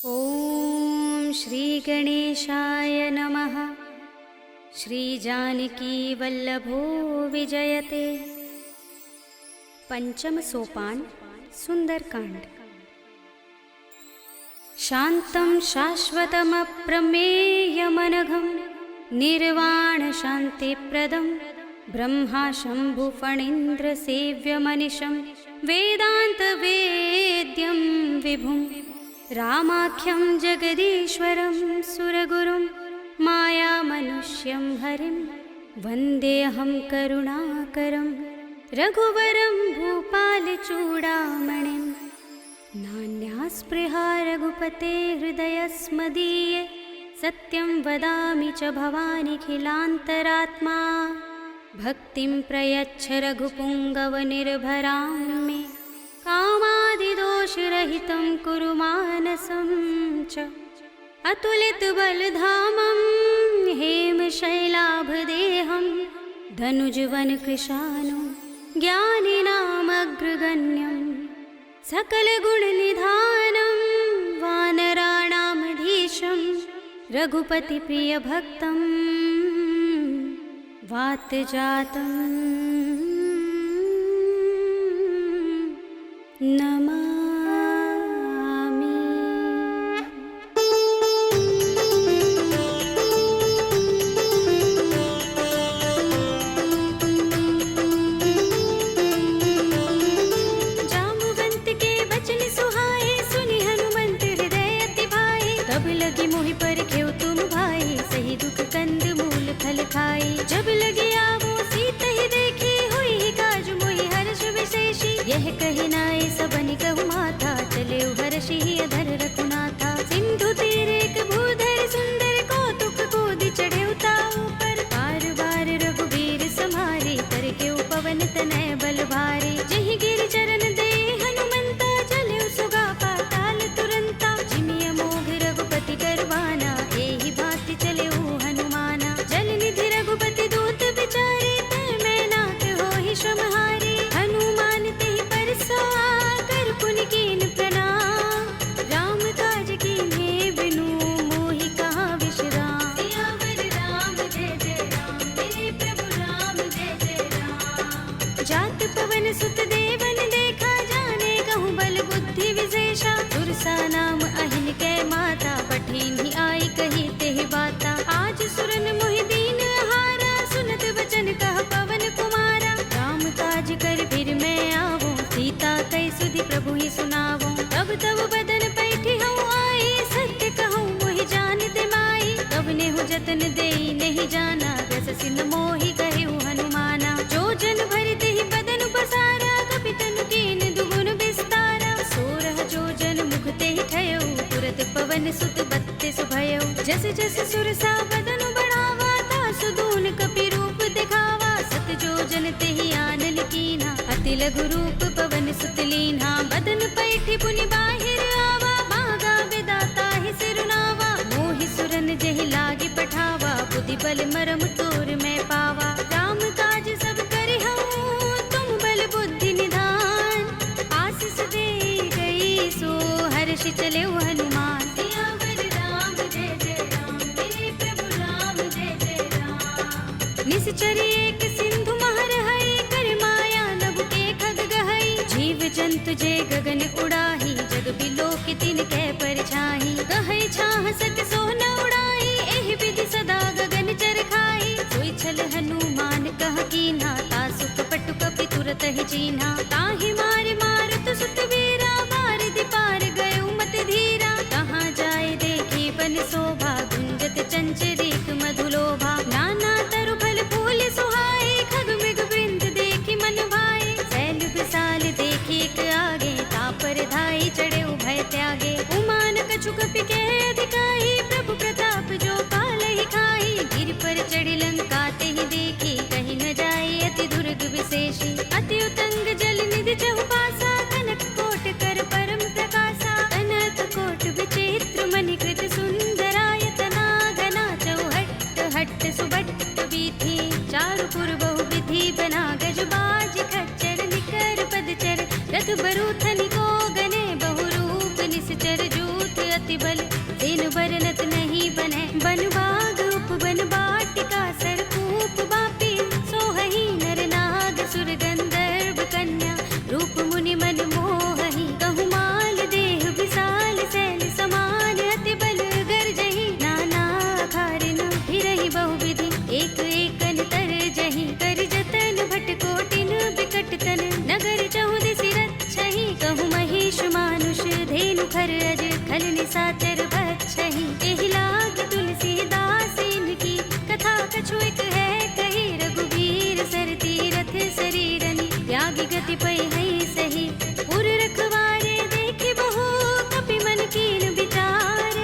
ॐ श्री गणेशाय नमः। श्री जानकी वल्लभो विजयते। पंचम सोपान सुंदरकांड। शांतं शाश्वतमप्रमेयमनघं निर्वाण शान्तिप्रदं ब्रह्मा शंभु फणीन्द्र सेव्यमनिशं वेदांत वेद्यं विभुं रामाख्यं जगदीश्वरं सुरगुरुं मायामनुष्यं हरिं वन्देऽहं करुणाकरं रघुवरं भूपालचूडामणिं। नान्यास्पृहा रघुपते हृदयस्मदीये सत्यं वदामि च भवानिखिलान्तरात्मा। भक्तिं प्रयच्छ रघुपुङ्गवनिर्भरां मे कामादिदोषरहितं कुरु मानसं च। अतुलितबलधामं हेमशैलाभदेहं धनुजवनकृशानुं ज्ञानिनामग्रगण्यं सकलगुणनिधानं वानराणामधीशं रघुपतिप्रियभक्तं वातजातं नमामि। जामुवंत के बचन सुहाए सुनि हनुमंत हृदय अति भाए। तब लगी मोहि पर खेव तुम भाई सही दुख कंद मूल फल खाई। जब लगे आवो सीत ही देखी हुई काज मोहि हर्ष विशेषी। यह कही नाय सबनि कहु माथा चले हर्षि अधर रघुनाथा। सिंधु तीर एक भूधर सुंदर कौतुक कूदि चढ़े उताऊ पर। बार बार रघुबीर समारे कर के पवन तनय बल भारे। जहि गिर चरण दे हनुमंता चले सुगा पाताल तुरंता। जिमिय मोघ रघुपति करवाना एहि भांति चले हनुमाना। जल निधि रघुपति दूत बिचारे तै मैं नाथ होहि श्रमहारे। हनुमान तेहि परसा कर पुनि कीन प्रणाम। राम काज कीन्हे बिनु मोहि कहाँ विश्राम। सियावर राम जय जय राम मेरे प्रभु राम जय जय राम। जात पवन सुत देवन देखा जाने कहूँ बल बुद्धि विशेषा। सुरसा नाम अहिन कै माता पठिन्हि आई कही तेहि बाता। आज सुरन मोहि दीन हारा सुनत बचन कह पवन कुमारा। राम काज कर फिर मैं आवो सीता कै सुधि प्रभु ही सुनावो। तब तब बदन पैठी हूँ आई सत्य कहूँ मोहि जान दे माई। तब नेहु जतन देई नहीं जाना रस सिंह मोहि कहु हनुमाना। जो जन भरि तेहि बदन पसारा कपितनु कीन दुगुन विस्तारा। सोरह जो जन मुख तेहि ठयउ तुरत पवन सुत बत्तीस भयउ। जस जस सुरसा बदन बढ़ावा तासु दून कपि रूप दिखावा। सत जो जन तेहि आनन कीन्हा अति लघु रूप पवन सुत लीन्हा। बदन पैठी पुनि बाहिर आवा भागा विदाता ही सिरुनावा। मोहि सुरन जेहि लागे पठावा बुद्धि बल मरम तोर मैं पावा। राम काज सब करिहउँ तुम बल बुद्धि निधान। आशीष दे गई सो हर्षि चले हनुमान। सियावर राम जय जय राम मेरे प्रभु राम जय जय राम। निश्चर एक सिंधु महर हई कर माया नभ के खग गहई। जीव जंतु जे गगन उड़ाही जग बिलो के तिन कै परछाही। गहई छाह सक सो न उड़ाई एहि विधि सदा गगन चर खाई। सोई छल हनुमान कह कीन्हा तासु कपट कपि तुरत ही चीन्हा। ताहि मार मारुत सुत वीरा बारिधि पार गयो मत धीरा। कहाँ जाए देखी बन शोभा गुंजत चंचरीक मधुलोभा। नाना तरु फल फूल सुहाए खग मृग वृंद देखी मन भाए। शैल विशाल देखी एक आगे तापर धाई चढ़े भय त्यागे। उमान कछु कपि के अधिकाई प्रभु प्रताप जो पालहि खाई। गिर पर चढ़ी लंका तेहि देखी कहीं न जाए अति दुर्ग विशेषी। अति उतंग जल अति बल तेन बरनत नहीं बने बन बाग उपवन बाटिका सरकूप बापी सोहहि नर नाग सुर गंधर्व कन्या रूप मुनि मन मोहहि कहु माल देह विशाल शैल समान अति बल गर्जहि नाना खारिन फिरहि बहुविधि एक एकन तर जहि कर जतन भट कोटिन बिकट तन नगर चहुदिस रक्षहि कहु महिष मानुष धेनु खर अज खल निसाचर बक्षहि एहि लाग तुलसीदास इनकी कथा कछु एक है कही रघुबीर सर तीरथ शरीरनि त्यागी गति पै है सही पुर रखवारे देखे बहु कपि मन कीन विचार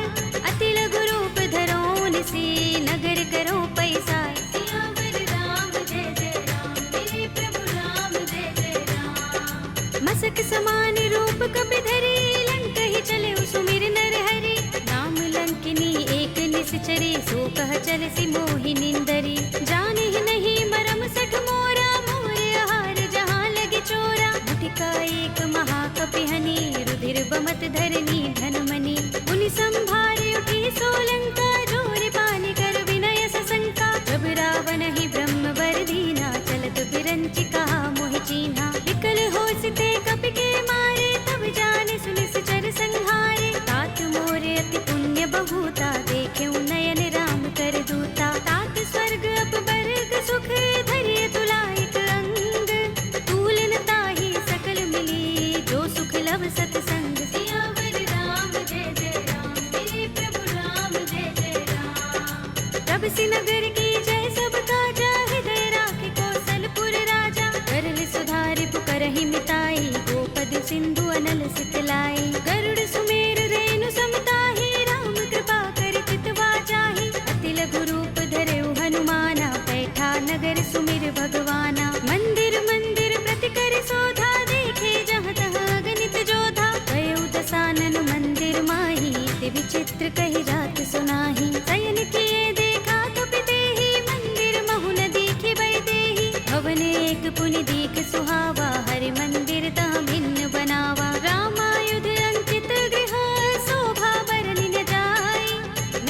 अति लघु रूप धरोन से नगर करो पैसार सियावर राम जय जय राम मेरे प्रभु राम जय जय राम मसक समान रूप कपि धरे लंक ही चले सुमिर नर हरि नाम लंकिनी एक निश्चरी सो कह चल सी मोहि निंदरी जाने ही नहीं मरम सठ मोरा मोर आहार जहाँ लगे चोरा मुठिका एक महाकपिहनि रुधिर बमत धरनी धनमणि मुनि संभारे उठी सोलंका जोर पानी कर विनय सशंका जब रावण ही ब्रह्म वर दीना चलत बिरंचि कहा मोहि चीन्हा विकल हो सिते कपि के मारे तब जाने सुनिस चर संहारे तात मोरे अति पुण्य बहुता देखे नयन राम कर दूता तात स्वर्ग अप बर्ग सुख धरिय तुलायक अंग तूलन ताहि सकल मिली जो सुख लव सतसंग सियावर राम जय जय राम मेरे प्रभु राम जय जय राम तब सी नगर की जय सब काजा हृदय राखे कौशलपुर राजा करल सुधारि पुकरहि मिताई गोपद सिंधु अनल सितलाई गरुड़ सुमेर रेणु समताहि राम कृपा कर चितवा चाहि अति लघु रूप धरेउ हनुमाना बैठा नगर सुमिर भगवाना मंदिर मंदिर प्रति कर शोधा देखे जहाँ तहाँ गणित जोधा गयउ दसानन मंदिर माही ते विचित्र कही जात सुनाही शयन किए देखा कपि देहि मंदिर महु न दीखि बै देहि भवन एक पुनि दीख सुहावा हरि मंदिर तह भिन्न बनावा रामायुध अंकित गृह शोभा बरनि न जाय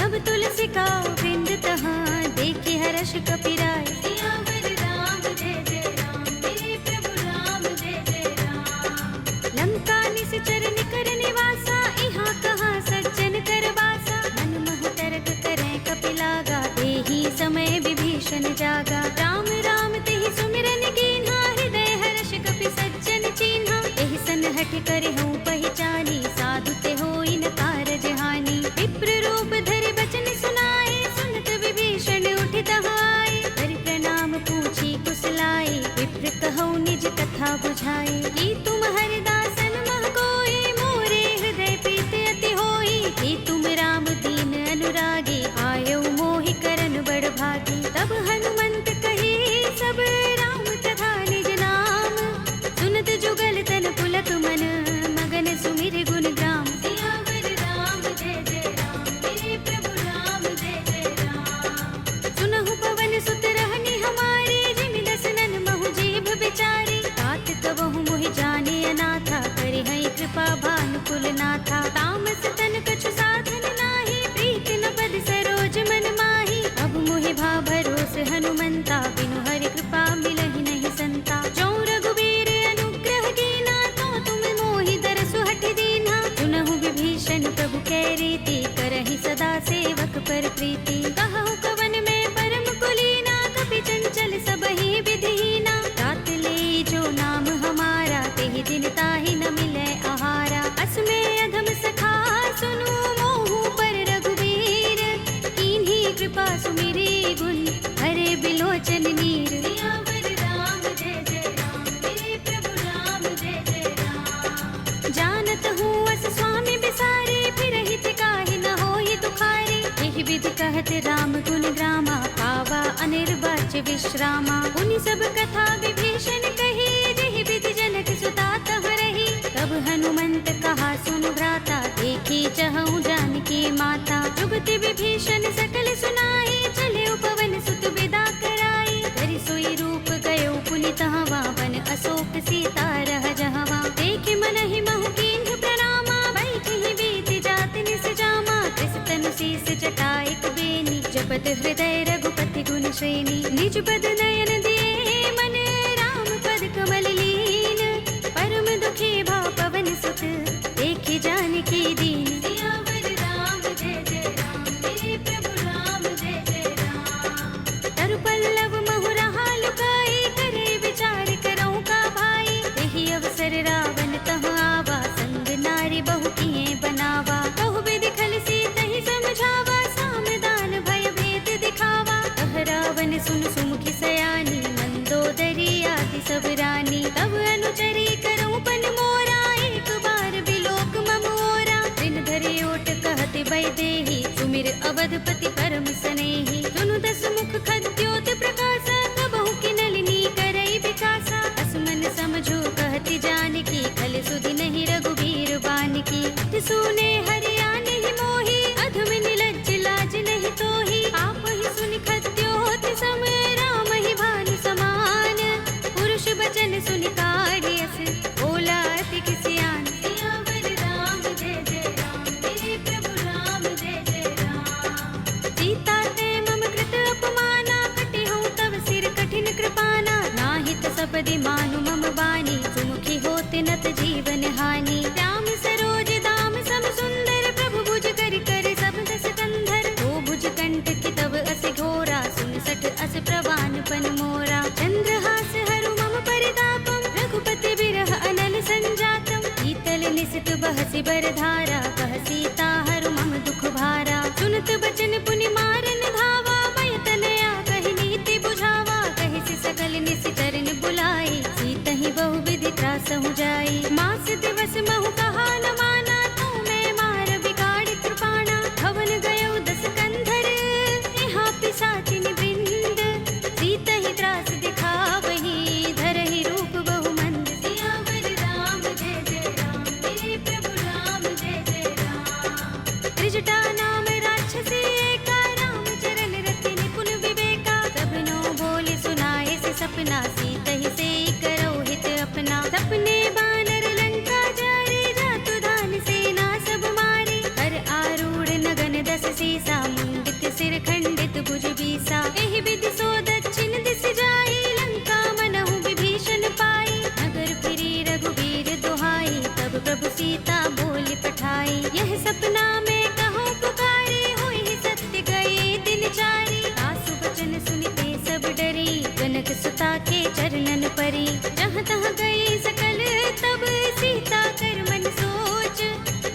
नव तुलसी का वृंद तहाँ देखि हर्ष कपिराय सियावर राम जय जय राम मेरे प्रभु राम जय जय राम लंका निश्चर निकर निवासा इहाँ कहाँ सज्जन कर बासा मन मोह तरक करें कपिलागा देहि समय विभीषण जागा राम राम तेहि सुमिरन कीन्हा हृदय हर्ष कपि सज्जन चीन्हा एहि सन हठ करे हूँ पहचानी साधु ते होई न कारज हानि विप्र रूप धरि बचन सुनाए सुनत विभीषण उठ तहाय हरि प्रणाम पूछी कुशलाए विप्र कहौ निज कथा बुझाए कि तुम हरिदासन मह कोई मोरे हृदय प्रीत अति होई कि तुम राम दीन अनुरागी आयौ मोहि करन बड़ भागी तब हनुमंत कही सब राम तथा निज नाम सुनत जुगल तन पुलक मन मगन सुमिर गुण ग्राम सियावर राम जय जय राम मेरे प्रभु राम जय जय राम सुनहु पवन सुत रहनि हमारे जिमि दसनन महु जीभ बिचारी तात कबहु मोहि जाने अनाथा करि है कृपा भानुकुल नाथा तामस तन कछु साधन नाही प्रीत न पद सरोज मन माही अब मोहि भा भरोस हनुमंता बिनु हरि कृपा मिलहि नहीं संता जो रघुबीर अनुग्रह कीना तो तुम मोहि दरसु हठ दीना सुनहु विभीषण प्रभु कै रीति करहि सदा सेवक पर प्रीति कहु कवन में परम कुलीना कपि चंचल सबहि विधिहीना तात ले जो नाम हमारा तेहि दिन ताहि न मिलै आहारा अस्मे अधम सखा सुनु मोहु पर रघुबीर कीन्ही कृपा सुमिरी गुण हरे बिलोचन नीर सियावर राम जय जय राम मेरे प्रभु राम जय जय राम जानत हूँ अस स्वामी बिसारे फिर हित काहि न होहि दुखारे एहि विधि कहत राम गुण ग्रामा पावा अनिर्वाच्य विश्रामा उनि सब कथा विभीषण कही जेहि विधि जनक सुता तह रही तब हनुमंत कहा सुनु भ्राता देखी चहु जानकी माता जुगति विभीषण सकल सुनाई चले पवन सुत विदा कराई धरि सोई रूप गयो पुनि तहवा वन अशोक सीता रह जहवा देख मन ही महु कीन्ह प्रणामा बैठि बीत जात निस जा पद हृदय रघुपति गुण श्रेणी, निज पद नयन दिए मन राम पद कमल लीन। परम दुखी भाव पवन सुत देखि जानकी दीन। सियावर राम जय जय राम, मेरे प्रभु राम जय जय राम। तरु पल्लव महु रहा लुकाई, करे विचार करऊं का भाई। यही अवसर रावण तह आवा, संग नारी बहु किए बनावा। बहु विधि खल सीतहि समझावा, सामदान भय भेद दिखावा। कह रावण सुन सुमुखी सयानी, मंदोदरी आदि सब रानी। तब अनुचरी करऊं पन मोरा, एक बार बिलोक मम ओरा। दिन धरे ओट कहते वैदेही, सुमिर अवधपति परम सनेही। सुनु दस मुख खद्योत प्रकाशा, कबहु की नलिनी करई विकासा। असमन समझो कहती जानकी, खल सुधि नहीं रघुबीर बानकी। सुने हरिया नहीं मोही, अधम निलज्ज लाज नहीं तोही। आप ही सुनि खद्योत सम, राम ही भानु समान। पुरुष बचन सुनि काढ़ियस, बोला अति किसियान। सियावर राम जय जय राम, मेरे प्रभु राम जय जय राम। सीता ते मम कृत अपमाना, कटे हूँ तव सिर कठिन कृपाना। नाहित सपदि मानु मम बानी, सुमुखी होते नत जीवन हानि। राम सरोज दाम सम सुंदर, प्रभु भुज कर कर सब दस कंधर। ओ भुज कंठ की तव अस घोरा, सुन सठ अस प्रवान पन मोरा। चंद्रहास हरु मम परितापम, रघुपति बिरह अनल संजातम। शीतल निसित बहसि बरधारा, कह सीता हरु मम दुख भारा। सुनत बचन पुनि मारन धावा, मय तनया कहि नीति बुझावा। कहि सि सकल निसिचरन बुलाई, सीतहि बहु विधि त्रासहु जाई। मास दिवस महु कहा न माना, तू मैं मार बिगाड़ कृपाणा। भवन गयो दस कंधर, यहाँ पिशाचिनि वृंद। सीतहि त्रास दिखावही, धरहि रूप बहु मंद। सियावर राम जय जय राम, मेरे प्रभु राम जय जय राम। त्रिजटा नाम राक्षसी एका, राम चरण रति निपुण विवेका। सबनो बोले सुनाए से सपना, सीतहि से करो हित अपना। सपने बानर लंका जारे, जातु धान सेना सब मारे। हर आरूढ़ नगन दस सीसा, मुंडित सिर खंडित भुज बीसा। एहि विधि सो दक्षिण दिस जाई, लंका मनहु विभीषण पाई। नगर फिरी रघुबीर दुहाई, तब प्रभु सीता बोली पठाई। यह सपना में कहूँ पुकारे, होई सत्य गए दिन चारी। आसु वचन सुनिते सब डरी, जनक सुता के चरणन परी। जहाँ तहाँ गई सकल तब, सीता कर मन सोच।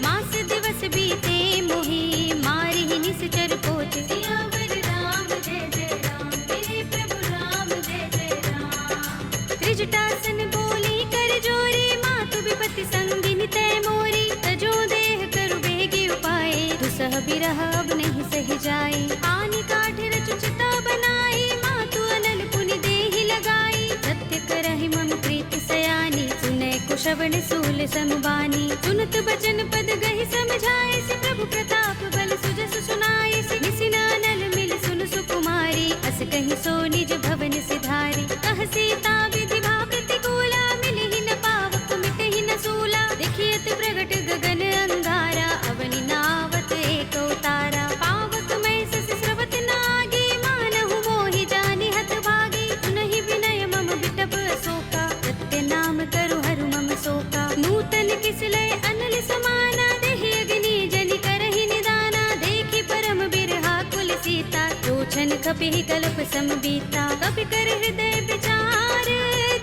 मास दिवस बीते मोही, मारी ही निश्चर पोच। सियावर राम जय जय राम, मेरे प्रभु राम जय जय राम। त्रिजटासन बोली कर जोरी, मातु विपति संगिनी तय मोरी। तजो देह करु बेगी उपाय, दुसह बिरह अब नहीं सह जाई। आनि काठ रचु चिता बनाई, मातु अनल पुनि देहि लगाई। सत्य करहि मम प्रीति सयानी, सुनै कुशवन सूल समबानी। सुनत बचन पद गहि समझाए, से प्रभु प्रताप बल सुजस सुनाए। निसिना नल मिल सुन सुकुमारी, अस कहि सो निज भवन सिधारी। कह सीता विधि भा प्रतिकूला, मिलहि न पावक मिटहि न सूला। देखियत प्रगट गगन अंगारा, अवनि नावत एक उतारा। पावक मैं सस स्रवत नागी, मानहु मोहि जानि हत भागी। सुनहि विनय मम बिटप अशोका, सत्य नाम करु हरु मम शोका। नूतन किसलय अनल समाना, देहि अग्नि जनि करहि निदाना। देखि परम बिरहा कुल सीता, रोचन कपिहि कल्प सम बीता। कपि कर हृदय विचार,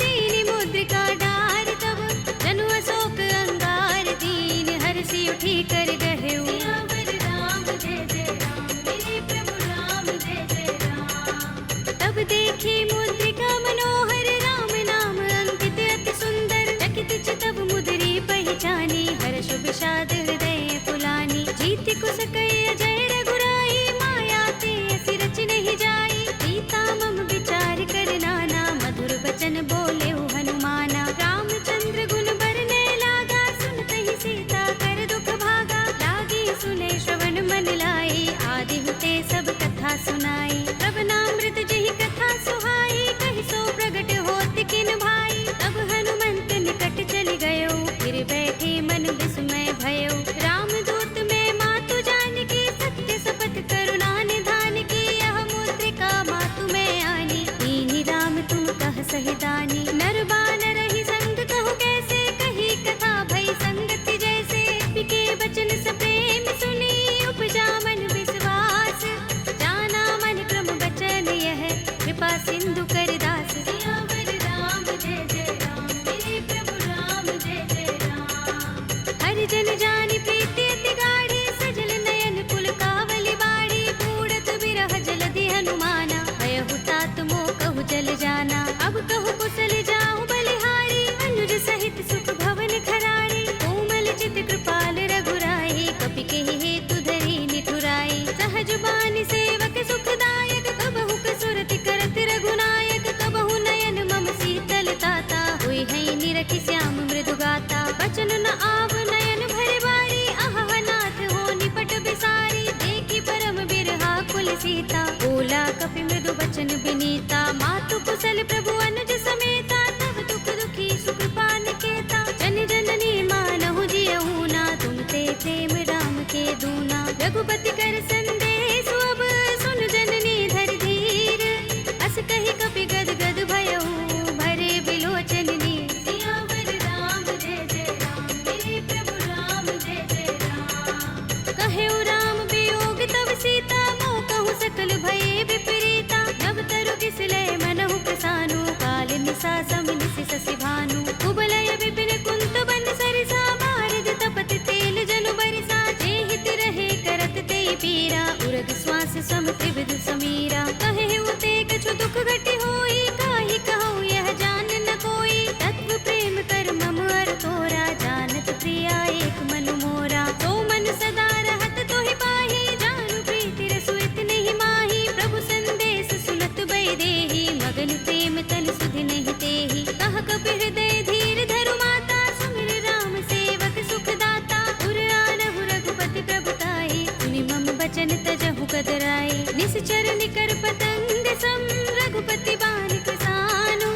दीनि मुद्रिका डार। तब जनु अशोक अंगार, दीन हरषि उठी कर गहेउ। सियावर राम जय जय राम, मेरे प्रभु राम जय जय राम। तब देखी मुद्रिका मनोहर, राम नाम अंकित अति सुंदर। चकित चितव मुद्री पहचानी, हर्ष विषाद हृदय फुलानी। जीति कुस कय जय रघुराई, माया ते असि रच नहीं जाई। सीता मम विचार कर नाना, मधुर वचन रघुपति कर संदेश अब सुन जननी धर धीर अस कही कपि गद गद भयउ भरे बिलोचन नीर सियावर राम जय जय राम मेरे प्रभु राम जय जय राम कहेउ राम वियोग तब सीता मोह कहूँ सकल भये विपरीता नव तरु किसले मनहु प्रसानु काल निसा सम निसि ससि भानु कुबलय विपिन कुंत बन सरिसा बारिद तपत तेल जनु बरिसा जे हित रहे करत ते पीरा उरग श्वास सम त्रिविध समीरा कहे ते कछु दुख घटि होई काहि कहूँ यह जान न कोई तत्व प्रेम कर मम अर तोरा जानत प्रिया एक मनु मोरा तो मन सदा रहत तोहि पाहि जानु प्रीति रसु इतने ही माही प्रभु संदेश सुनत बै देहि मगन प्रेम तन सुधि नहीं तेहि कह कपि हृदय धीर धरु माता सुमिर राम सेवक सुख दाता उर आनहु रघुपति प्रभु ताहि सुनि मम बचन तजहु कदराए निश्चर निकर पतंग सम रघुपति बानिक सानु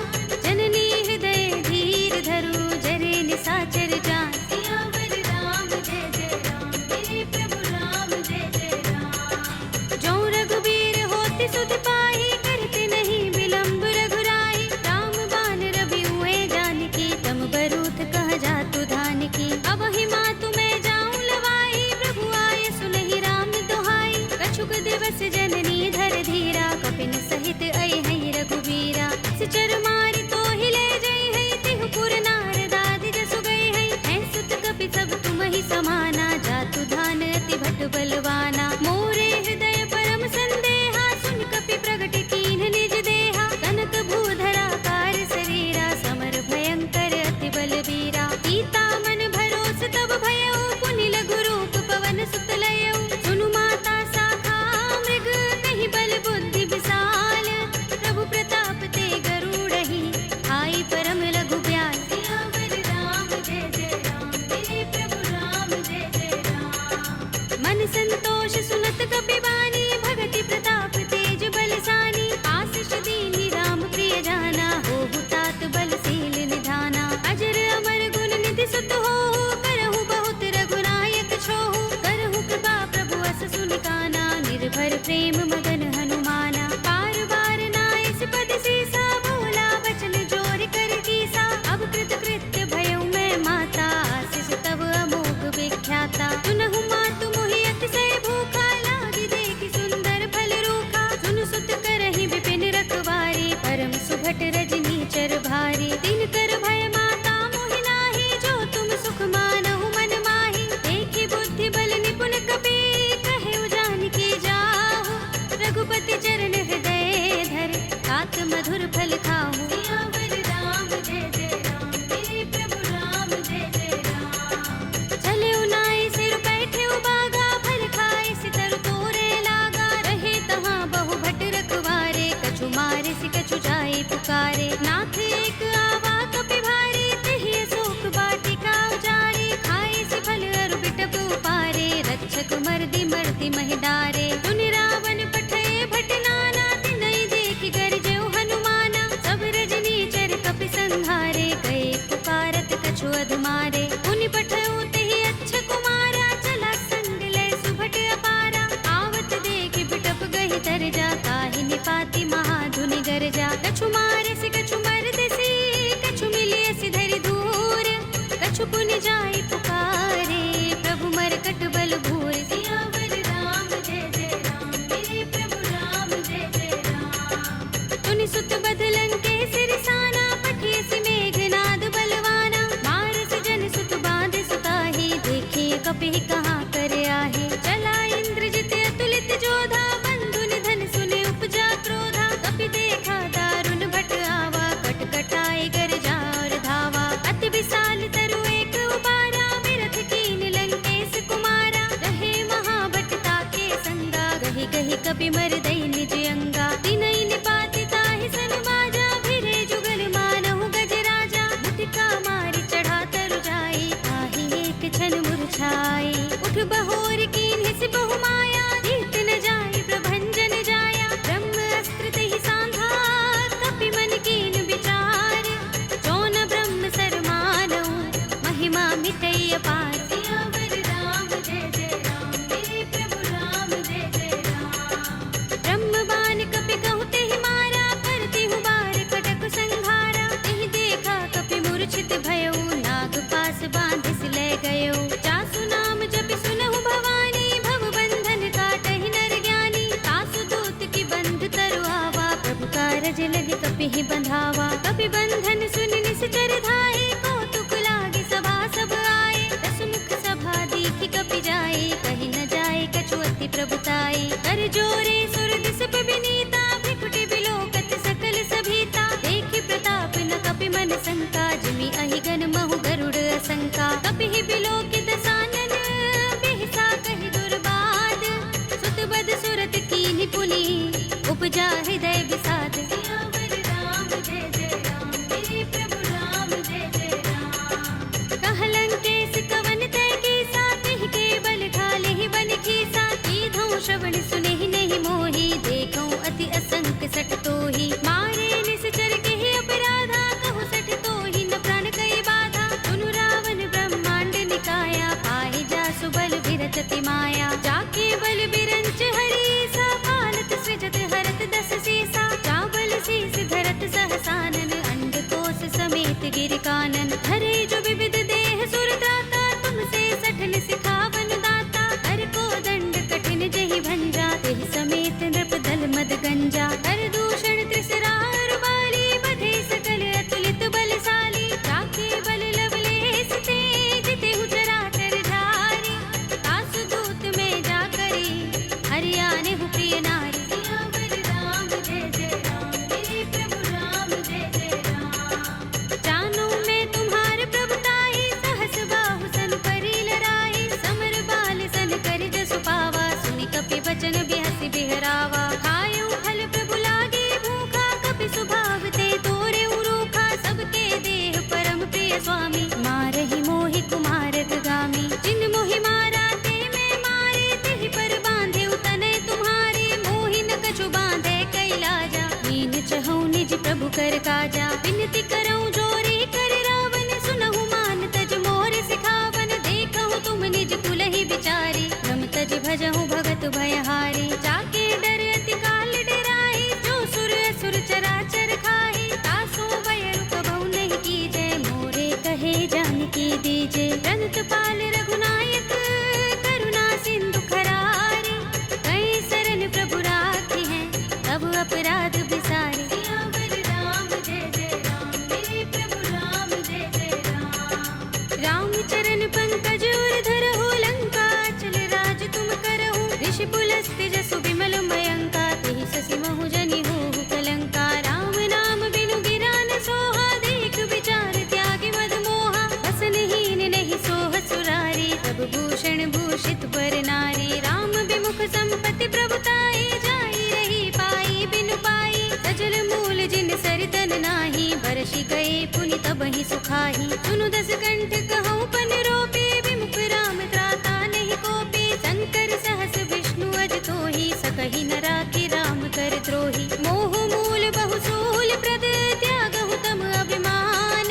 जननी हृदय धीर धरु जरे निसाचर जान सियावर राम जय जय राम मेरे प्रभु राम जय जय राम जो रघुबीर होति सुध पाहि करते नहीं विलंब रघुराई राम बान रवि हुए जानकी तम बरूथ कह जातु धान की अब ही मातु मैं जाऊं लवाई प्रभु आय सुनहि राम दोहाई कछुक दिवस जननी धर धीरा कपिन सहित अय है रघुबीरा सिचर मारि तो हिले जय है तिहु पुर नारदादि जसु गए है सुत कपि सब तुम ही समाना जातु धान अति भट बलवाना मोरे हृदय परम संदेहा सुन कपि प्रगट कीन्ह निज देहा कनक भूधरा कार शरीरा समर भयंकर अति बलवीरा सीता मन भरोस तब भयउ पुनि लघु रूप पवन सुत लयउ सुनु माता शाखा मृग नहीं बल बुद्धि विशाल प्रभु प्रताप ते गरुड़हि आई परम लघु ब्याल सियावर राम जय जय राम मेरे प्रभु राम जय जय राम मन संतोष सुनत कपि बानी भगति प्रताप तेज बलसानी आशीष दीनी राम प्रिय जाना होहु तात बलशील निधाना अजर अमर गुण निधि सुत हो करहु बहुत रघुनायक छोहु करहु कृपा प्रभु अस सुनिकाना निर्भर प्रेम मगन हनुमाना बार बार नाइस पद सीसा बोला वचन जोर कर कीसा अब कृत कृत्य भयउ मैं माता आशीष तब अमोघ विख्याता सुनहु मातु मोहि अतिशय भूखा लागी देखि सुंदर फल रूखा सुनु सुत करहि विपिन रखवारी परम सुभट रजनी चर भारी दिन कर भय माता मोहि नाहि जो तुम सुख मानहु मन माहि देखि बुद्धि बल निपुण कपि कहेउ जानकी जाहु रघुपति चरण हृदय धर तात मधुर फल खाहु सियावर राम जय जय राम मेरे प्रभु राम जय जय राम चले उनाई सिर बैठे बागा फल खाए सितर तोरे लागा रहे तहाँ बहु भट रखवारे कछु मारे सि कछु जाए पुकारे नाथ एक आवा कपि भारी तिहि अशोक वाटिका उजारे खाए सि फल अरु बिटप उपारे रक्षक मर्दि मर्दि महि डारे सुनि रावण पठे भट नाना तिनहि देखि गरजेउ हनुमाना सब रजनी चर कपि संहारे गए पुकारत कछु अधमारे मुनि पठउ तेहि अच्छ कुमारा चला संग ले सुभट अपारा आवत देखि बिटप गहि तर जा काहि निपाति महाधुनि गरजा कछु मारे सि कछु मर्द सी कछु मिले सि धरि धूर कछु पुनि जाई पुकारे प्रभु मरकट बल भूर सियावर राम जय जय राम मेरे प्रभु राम जय जय राम तुनि सुत बदलन के सिरसाना पठिए सि मेघनाद बलवाना मारस जन सुत बांध सुताहि देखिए कपि कहाँ कर आहे चला इंद्रजित अतुलित जोधा बंधु निधन सुने उपजा क्रोधा कपि देखा दारुण भट आवा कट कटाए गर जा और धावा अति विशाल तरु एक उबारा बिरथ कीन लंकेश कुमारा रहे महाभट ताके संगा गहि गहि कपि मर दई निज अंगा तिनहि निपाति ताहि सन बाजा भिरे जुगल मानहु गज राजा मुटिका मारि चढ़ा तरु जाई ताहि एक क्षण मुरझाई उठ बहोर कीन हिस बहु माया जीत न जाई प्रभंजन जाया ब्रह्म अस्त्र तेहि सांधा कपि मन कीन विचार जो न ब्रह्म सर मानहु महिमा मिटई अपार सियावर राम जय जय राम मेरे प्रभु कर सहस विष्णु अज तोहि, सकहि न राखि राम कर द्रोही। मोह मूल बहुसूल प्रद त्यागहु तम अभिमान,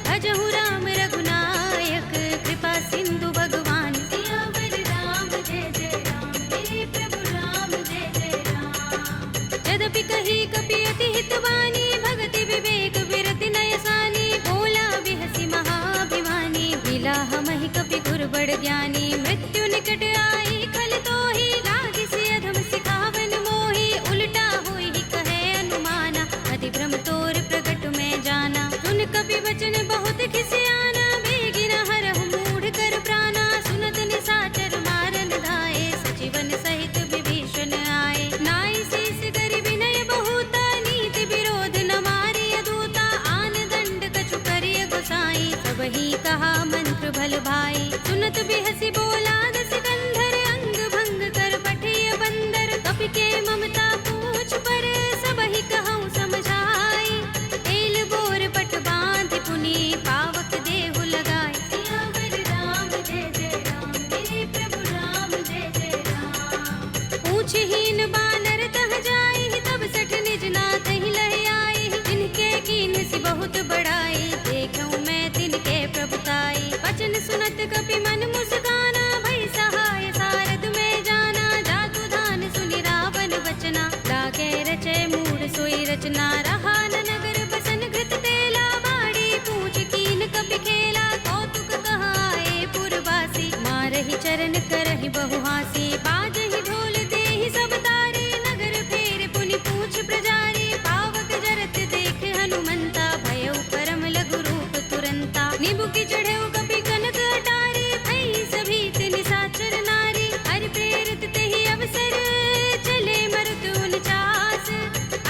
भजहु राम रघुनायक कृपा सिंधु भगवान। सियावर राम जय जय राम, मेरे प्रभु राम जय जय राम। यद्यपि कही कपि अति हितवानी, भगति विवेक विरति नय सानी। बोला बिहसि महाभिमानी, मिला हमहि कपि गुर बड़ ज्ञानी। मृत्यु निकट आई खल तोहि, लागी सि अधम सिखावन मोहि। उल्टा होई कहे अनुमाना, अति भ्रम तोर प्रगट में जाना। सुन कपि वचन बहुत खिसियाना, बेगी न हरहु मूढ़ कर प्राणा। सुनत निशाचर मारन धाये, सजीवन सहित विभीषण आए। नाई शीस करि विनय बहुता, नीति विरोध न मारिय दूता। आन दंड कछु करिय गोसाई, सबहि कहा मंत्र भल भाई। सुनत बिहसि बोला सिकंदर, अंग भंग कर पठिय बंदर। कपि के ममता पूछ पर, सबहि कहऊँ समझाई। एल बोर पट बांधि पुनि, पावक देहु लगाई। सियावर राम जय जय राम, मेरे प्रभु राम जय जय राम। पूछहीन बानर तह जाई, तब सठ निज नाथ ही लह आई। जिनके कीन सि बहुत बड़ाई, देखऊँ मैं तिनके प्रभुताई। वचन सुनत कपि मन मुस्काना, भई सहाय सारद में जाना। जातु धान सुनि रावण वचना, लागे रचय मूढ़ सोई रचना। रहा न नगर बसन घृत तेला, बाड़ी पूछ कीन कपि खेला। कौतुक कहाए पुरवासी, मारहि चरण करहि बहु हासी। बाजहि ढोल देहि सब तारे, नगर फेर पुनि पूछ प्रजारी। पावक जरत देख हनुमंता, भयउ परम लघु रूप तुरंता। निबुकि चढ़ऊ कपि कनक अटारी, भई सभीत निशाचर नारी। हरि प्रेरित तेहि अवसर, चले मरुत उनचास।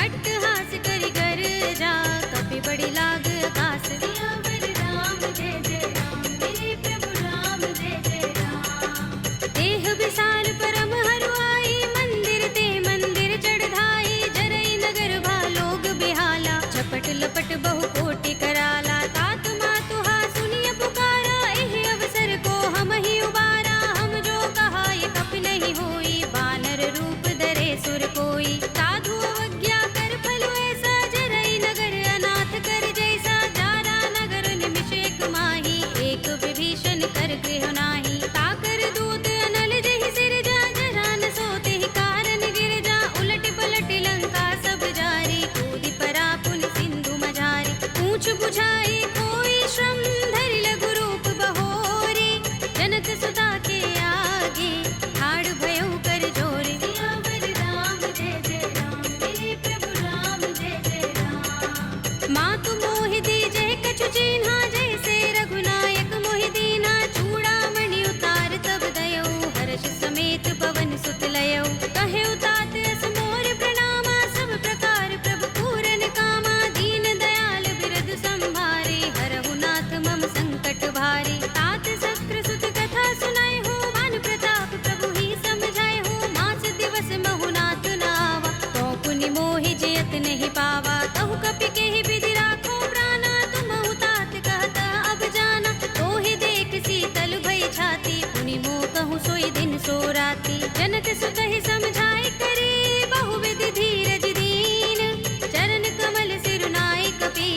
अट्टहास करि गर्जा, कपि बड़ी लाग आकाश। सियावर राम जय जय राम, मेरे प्रभु राम जय जय राम। देह विशाल परम हरुआई, मंदिर ते मंदिर चढ़धाई। जरई नगर भालोग बिहाला, झपट लपट बहु कोटि कराला। तात मातुहा सुनिय पुकारा, एहि अवसर को हम ही उबारा। हम जो कहा ये कपि नहीं होई, बानर रूप धरे सुर कोई। साधु अवज्ञा कर फल ऐसा, जरई नगर अनाथ कर जैसा। जारा नगर निमिष एक माही, एक विभीषण कर गृह नाही। ताकर दूत अनल जहि सिरजा, जरा न सोते ही कारण गिरजा। उलट पलट लंका सब जारी, कूदि परा पुनि सिंधु मझारी। पूछ बुझाई कोई श्रम, धरि लघु रूप बहोरी। जनक सुता के आगे, ठाड़ भयउ कर जोरी। सियावर राम जय जय राम, मेरे प्रभु राम जय जय राम। मातु मोहि दीजय कछु चिन्हा, जैसे रघुनायक मोहि दीना। चूड़ामणि उतार तब दयऊ, हर्ष समेत पवन सुत लयऊ। कहे उतात अस मोर प्रणामा, सब प्रकार प्रभु पूरन कामा। दीन दयाल बिरद संभारे, हरहु नाथ मम संकट भारे। तात शस्त्र सुत कथा सुनाए हो, भानु प्रताप प्रभु ही समझाए हो। मास दिवस महु नाथ नावा, तो पुनि मोहि जयत नहीं पावा। कहु कपि केहि विधि राखो प्राणा, तुमहु तात कहता अब जाना। तोहि देख शीतल भई छाती, पुनि मोह कहूँ सोई दिन सो राती। जनक सुतहि समझाई करे, बहु विधि धीरज दीन। चरण कमल सिरुनाई कपि,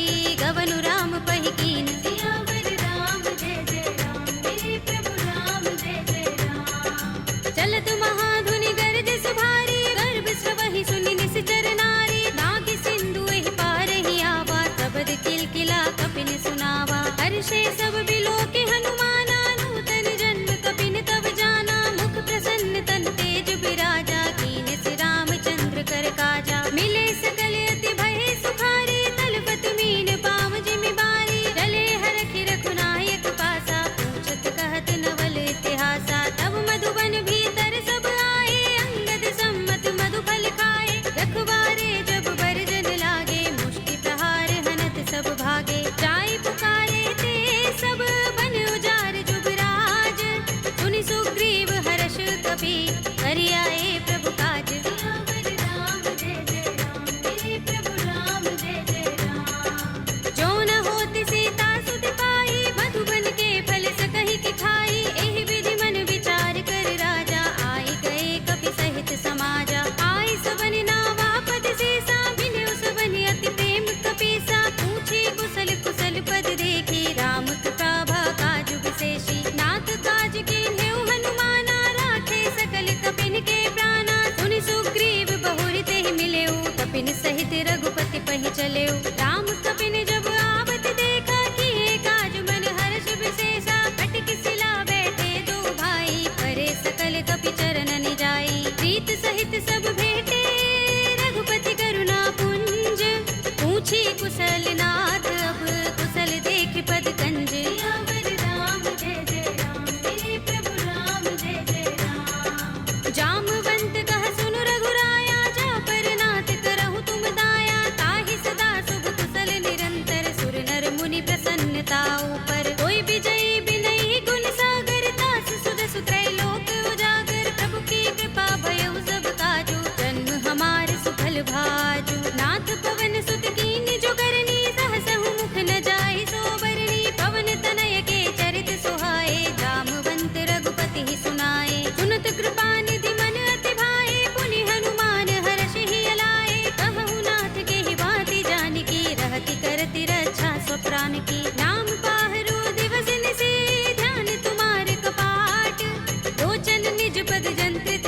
गवनु राम पहि कीन। सियावर राम जय जय राम, मेरे प्रभु राम जय जय राम। चलत महाधुनि गरज सुभारी, गर्भ स्रवहि सुनि निश्चर नारी। नागि सिंधु एहि पार ही आवा, सबद किलकिला कपिन सुनावा। हर्षे सब बिलोके हनुमाना, नूतन जन्म कपिन तब जाना। मुख प्रसन्न तन तेज बिराजा, कीन सि रामचंद्र कर काजा। मिले सकल अति भय सुखारी, तलपत मीन पाव जिमि बारी। चले हरखि रघुनायक पासा, पूछत कहत नवल इतिहासा। तब मधुबन भीतर सब आए, अंगद सम्मत मधु फल खाए। रखवारे जब बरजन लागे, मुष्टि प्रहार हनत सब भागे। जाई पुकारे ते सब, बन उजार जुबराज। सुनि सुग्रीव हर्ष कपि, करि आए प्रभु काज। सियावर राम जय जय राम, मेरे प्रभु राम जय जय राम। जो न होत सीता सुत पाई, मधुबन के फल सकहि कि खाई। एहि विधि मन विचार कर राजा, आए चले। राम कपिन जब आवत देखा, किए काज मन हर्ष विशेषा। कटक सिला बैठे दो भाई, करे सकल कपि चरणन जाई। प्रीत सहित सब भेटे, रघुपति करुणा पुंज। पूछी कुशल नाथ, अब कुशल देख पद कंज। सियावर राम जय जय राम, मेरे प्रभु राम जय जय राम। जामवंत कह सुन रघुराया, जा पर नाथ करहु तुम दाया। ताहि सदा शुभ कुशल निरंतर, सुर नर मुनि प्रसन्नता ऊपर। कोई विजयी बिनयी गुण सागर, तास सुध सुत्रैलोक उजागर। प्रभु की कृपा भयउ सब काजू, जन्म हमार सुफल भाजू। नाथ पवन सुत कीन्हि जो करनी, सहसहु मुख न जाहि सो बरनी। पवन तनय के चरित सुहाए, जामवंत रघुपति ही सुनाए। सुनत कृपा निधि मन अति भाए, पुनि हनुमान हर्षि अलाए। कहु नाथ के ही बाती जानकी, रहति करति रक्षा स्वप्रान की। नाम पाहरो दिवस निशि, ध्यान तुम्हार कपाट। लोचन निज पद जंत्रित,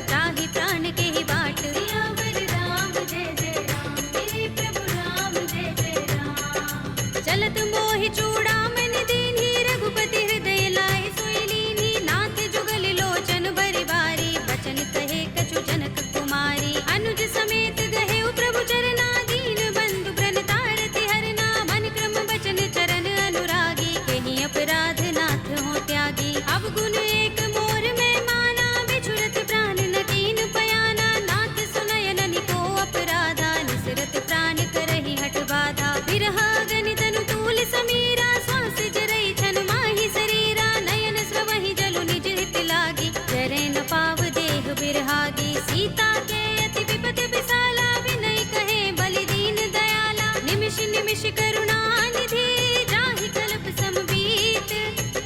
त्राहि प्राण के ही बाट। सियावर राम जय जय राम, मेरे प्रभु राम जय जय राम। चलत मोहि चूड़ामणि दीन्हि, रघुपति हृदय लाहि सोई लीन्हि। नाथ जुगल लोचन बरि बारी, बचन कहे कछु जनक कुमारी। अनुज समेत गहेउ प्रभु चरना, दीन बंधु प्रणतारति हरना। मन क्रम बचन चरण अनुरागी, कहीं अपराध नाथ हो त्यागी। अब गुण एक मोर में माना, बिछुड़त प्राण न कीन पयाना। नाथ सुनयन को अपराधा, निसरत प्राण करहि हठ बाधा। बिरहा गनि तनु तूल समीरा, श्वास जरई छन माहि शरीरा। नयन स्रवहि जलु निज हित लागी, जरै न पाव देह बिरहागी। सीता के अति विपद विसाला, विनय कहे बलि दीन दयाला। निमिष निमिष करुणा निधि, जाहि कल्प समबीत।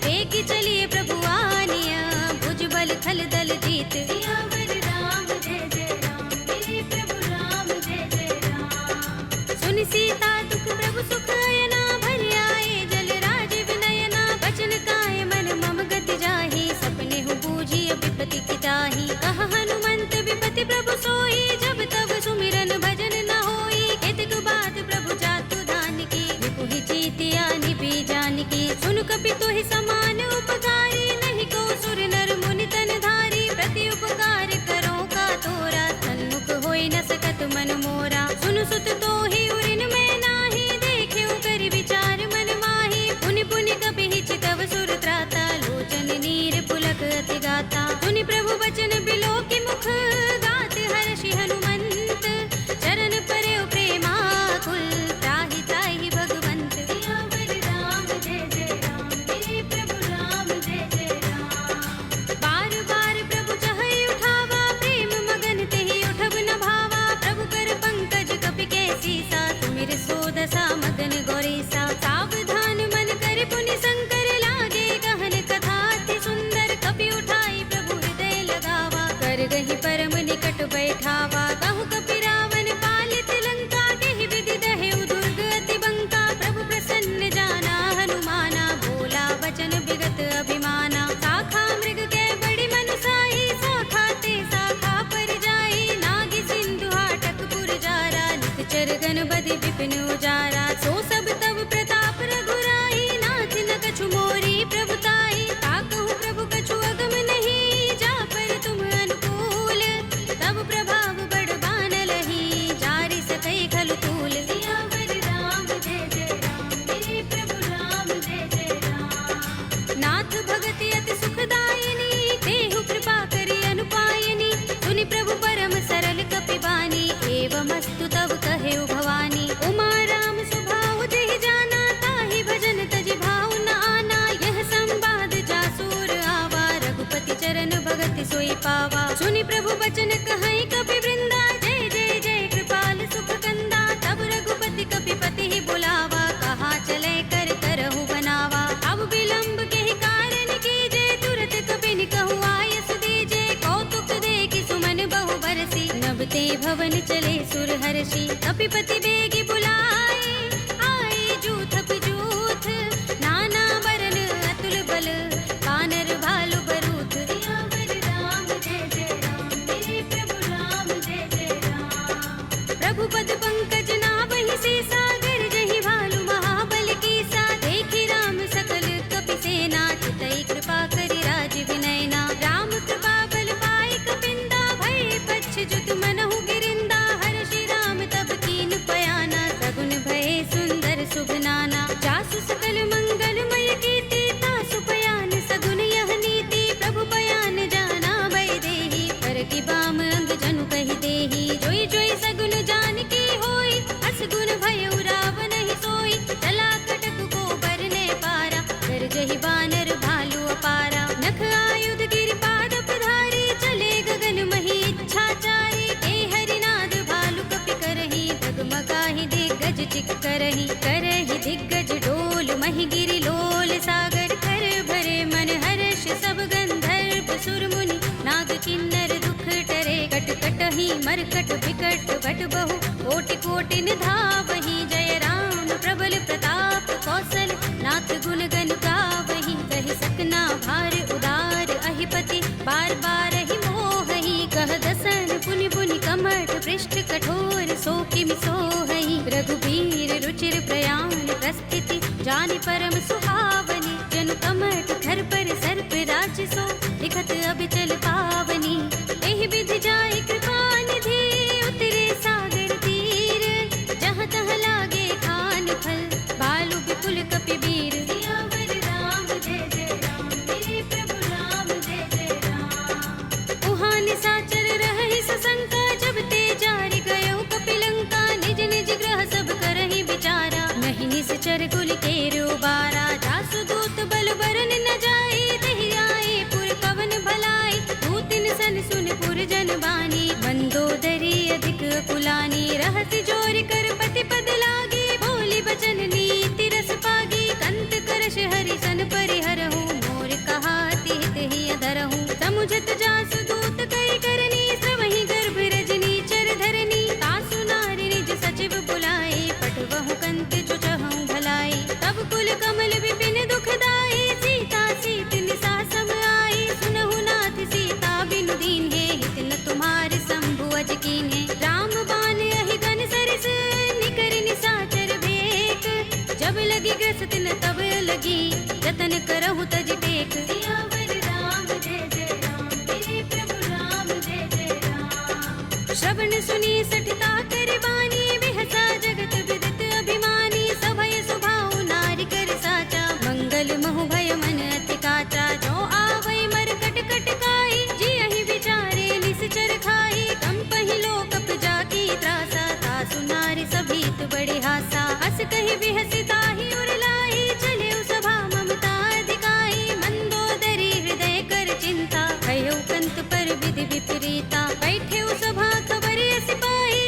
वेगी चलिए प्रभु आनिया, भुज बल खल दल जीत। सियावर राम जय जय राम, मेरे प्रभु राम जय जय राम। सुनि सीता दुख प्रभु सुख अयना, भरि आए जल राज विनयना। बचन काय मन मम गति जाहि, सपने हु बूझी विपति की ताहि। कहा हनुमंत विपति प्रभु सोई, जब तब सुमिरन भजन न होई। केतक बात प्रभु जातु धान की, विपुहि जीतिया निपि जानकी। सुन कपि तुहि समान उपकारी, नहीं को सुर नर मुनि तन धारी। प्रति उपकार करो का तोरा, सन्मुख होई न सकत मन मोरा। सुनु सुत तोहि उरिन में नाही, देखेउ करि विचार मन माही। पुनि पुनि कपि चितव सुर त्राता, लोचन नीर पुलक अति गाता। सुनि प्रभु बचन बिलोकि मुख, गात हर्षि हनुमंत। चरण परेउ प्रेमाकुल, त्राहि त्राहि भगवंत। सियावर राम जय जय राम, मेरे प्रभु राम जय जय राम। बार बार प्रभु चहई उठावा, प्रेम मगन तेहि उठब न भावा। प्रभु कर पंकज कपि के सीसा, सुमिर सो दशा मगन गौरीसा। सावधान मन कर पुनि शंकर, लागे गहन कथा अति सुंदर। कपि उठाई प्रभु हृदय लगावा, कर गहि परम निकट बैठावा। कहु कपि रावण पालित लंका, केहि विधि दहेउ दुर्ग अति बंका। प्रभु प्रसन्न जाना हनुमाना, बोला वचन विगत अभिमाना। शाखा मृग के बड़ी मनुसाही, शाखा ते शाखा पर जाई। नागी सिंधु हाटक पुर जारा, निकचर गन बदि विपिन उजारा। सो सब तब प्रताप रघुराई, नाथ न कछु मोरी प्रभुताई। ताकहु प्रभु कछु अगम नहीं, जा पर तुम अनुकूल। तब प्रभाव बड़ बान लही, जारि सकई खलु तूल। सियावर राम जय जय राम, मेरे प्रभु राम जय जय राम। नाथ भगति अति सुखदायिनी, देहु कृपा करि अनुपायिनी। सुनि प्रभु परम सरल कपि बानी, एवमस्तु तब कहेउ भवानी। उमा राम स्वभाव जेहि जाना, ताहि भजन तजि भाव न आना। यह संवाद जासुर आवा, रघुपति चरण भगति सोई पावा। सुनि प्रभु बचन कहई कपि वृंदा, जय जय जय कृपाल सुख कंदा। तब रघुपति कपि पति ही बुलावा, कहा चले कर करहु बनावा। अब विलंब के ही कारण कीजे, तुरत कपि निकहु आयस दीजे। कौतुक देखि सुमन बहु बरसी, नभ ते भवन चले सुर हर्षि। कपिपति बेगी बुलाए, आए जूथप जूथ। नाना बरन अतुल बल, कानर भालु बरूथ। सियावर राम जय जय राम, मेरे प्रभु राम जय जय राम। प्रभु पद पंकज नाभहि से, मरकट बिकट बट बहु कोटि कोटि निधावहि। जय राम प्रबल प्रताप कौशल नाथ गुण गण गावहि। कहि सकना भार उदार अहिपति बार बार ही मोहहि। कह दसन पुनि पुनि कमठ पृष्ठ कठोर सो किमि सोहहि। रघुबीर रुचिर प्रयाण प्रस्थिति जानि परम सुहावनी। जनु कमठ धर पर सर्प राजसो लिखत अबिचल पावनी। एहि विधि जाय कृपा निधि उतरे सागर तीर। जहाँ तहाँ लागे खान फल भालु विपुल कपिवीर। सियावर राम जय जय राम मेरे प्रभु राम जय जय राम। उहाँ निशाचर रहहि सशंका जब ते जारि गयो कपिलंका। निज निज ग्रह सब करहि विचारा नहीं निश्चर कुल केरो बारा। जासु दूत बल बरन न जाई तहि आए पुर पवन भलाई। दूतिन सन सुन पुर जन बानी मंदोदरी अधिक कुलानी। रहसि जोर कर पति पद लागी बोली बचन नीति रस पागी। कंत करश हरि सन परिहरहु मोर कहा तिहित ही अधरहु। समुझत जासु दूत कई करनी श्रवहि गर्भ रजनी चर धरनी। तासु नारी निज सचिव बुलाए पटवहु कंत जो चहु भलाई। तब कुल कमल विपिन दुखदाई सीता सीत निसा सम आई। सुनहु नाथ सीता बिनु दीन्हे हित न तुम्हार शंभु अज कीन्हे। राम बाण अहि गन सरिस निकर निशाचर भेक। जब लगी ग्रस्त न तब लगी जतन करहु तज टेक। सियावर राम जय जय राम मेरे प्रभु राम जय जय राम। श्रवण सुनी सठता कर बानी बिहसा जगत विदित अभिमानी। सभय सुभाउ नारी कर साचा मंगल महु भय मन अति काचा। जो आवै मरकट कट काई जियहि विचारे निश्चर खाई। कंपहि लोक जाकी त्रासा तासु नारी सभीत बड़े हासा। हस कहि बिहसि ताहि उर लाई चले सभा ममता अधिकाई। मंदोदरी हृदय कर चिंता भयो कंत पर विधि विपरीता। बैठे सभा खबर सिपाही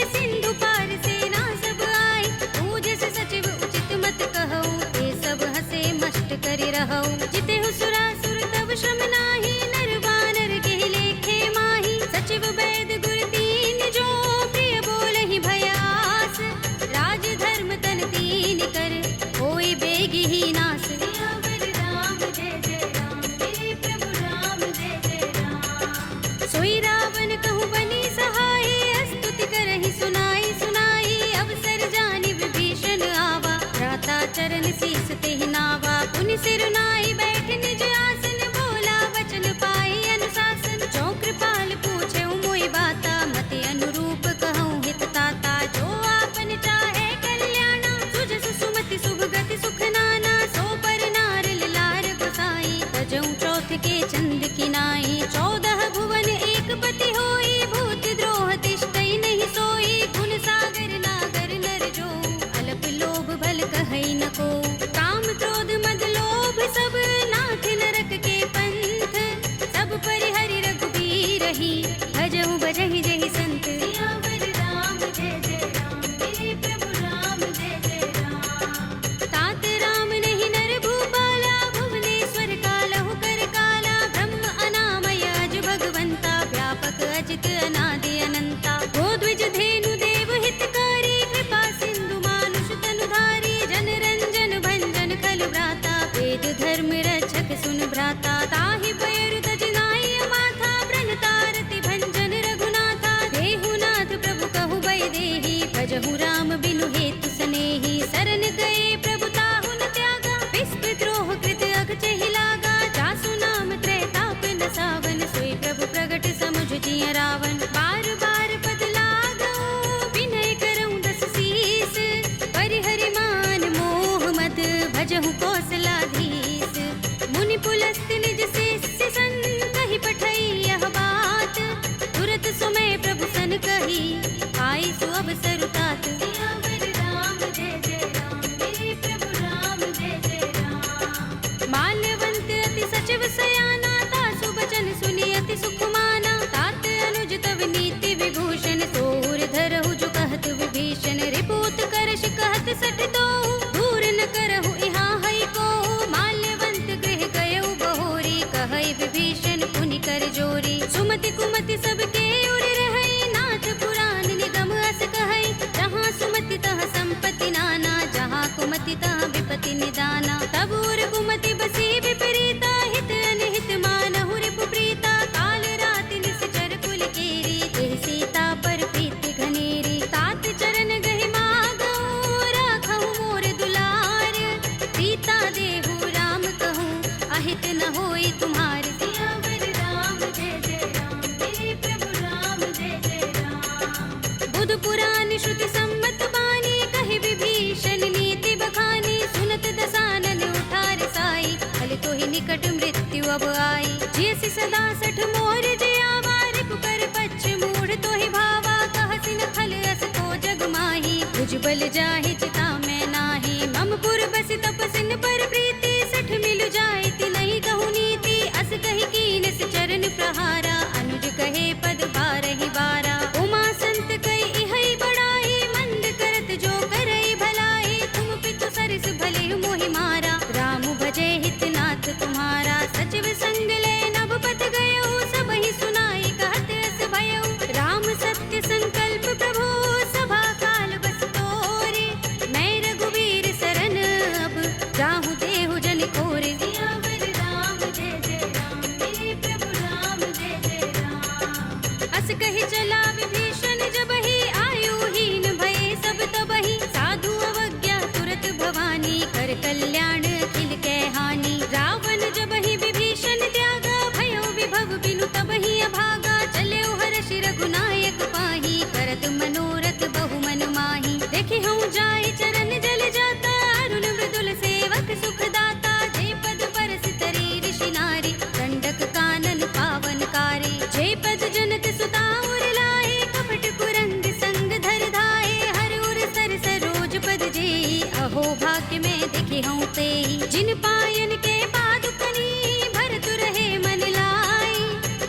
सुनि श्रुति सम्मत बानी, कहि विभीषण नीति बखानी। सुनत दसानन उठार साई, भले तो ही निकट मृत्यु अब आई। जियसि सदा सठ मोर जियावा, रिपुकर पच्छ मूढ़ तो ही भावा। कहसि न खल अस को जग माही, भुजबल जाहि चिता में नाही। मम पुर बसि तपसिन पर प्रीति, सठ मिलु जायति नहीं कहु नीति। अस कहि कीनस चरण प्रहारा, अनुज कहे पद बारहि बारा। उमा संत कई इहै बड़ाई, मंद करत जो करई भलाई। तुम पितु सरिस भले मोहि मारा, राम भजे हितनाथ तुम्हारा। सचिव संग ले नभ पथ गयो, सबहि सुनाई कहत अस भयो। राम सत्य संकल्प प्रभु, सभा काल बस तोरे। मैं रघुवीर सरन अब, जाहु देहु जन कोरे। सियावर राम जय जय राम, मेरे प्रभु राम जय जय राम। अस कहि चला विभीषण जबहि, आयुहीन भये सब तबहि। साधु अवज्ञा तुरत भवानी, कर कल्याण अखिल के हानि। रावण जबहि विभीषण त्यागा, भयो विभव बिनु तबहि अभागा। चले हर्षि रघुनायक पाही, करत मनोरथ बहु मन माही। देखि हूँ जाय चरण जल जाता, अरुण मृदुल सेवक सुख दाता। जे पद परस तरी ऋषि नारी, दंडक कानन पावनकारी। जे पद जनत सुता उर लाए, कपट कुरंग संग धर धाए। हर उर सर सरोज पद जेई, अहो भाग्य में देखि हूँ तेई। जिन पायन के पादुकनी, भरत रहे मन लाई।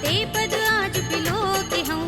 ते पद आज बिलोकी हूँ,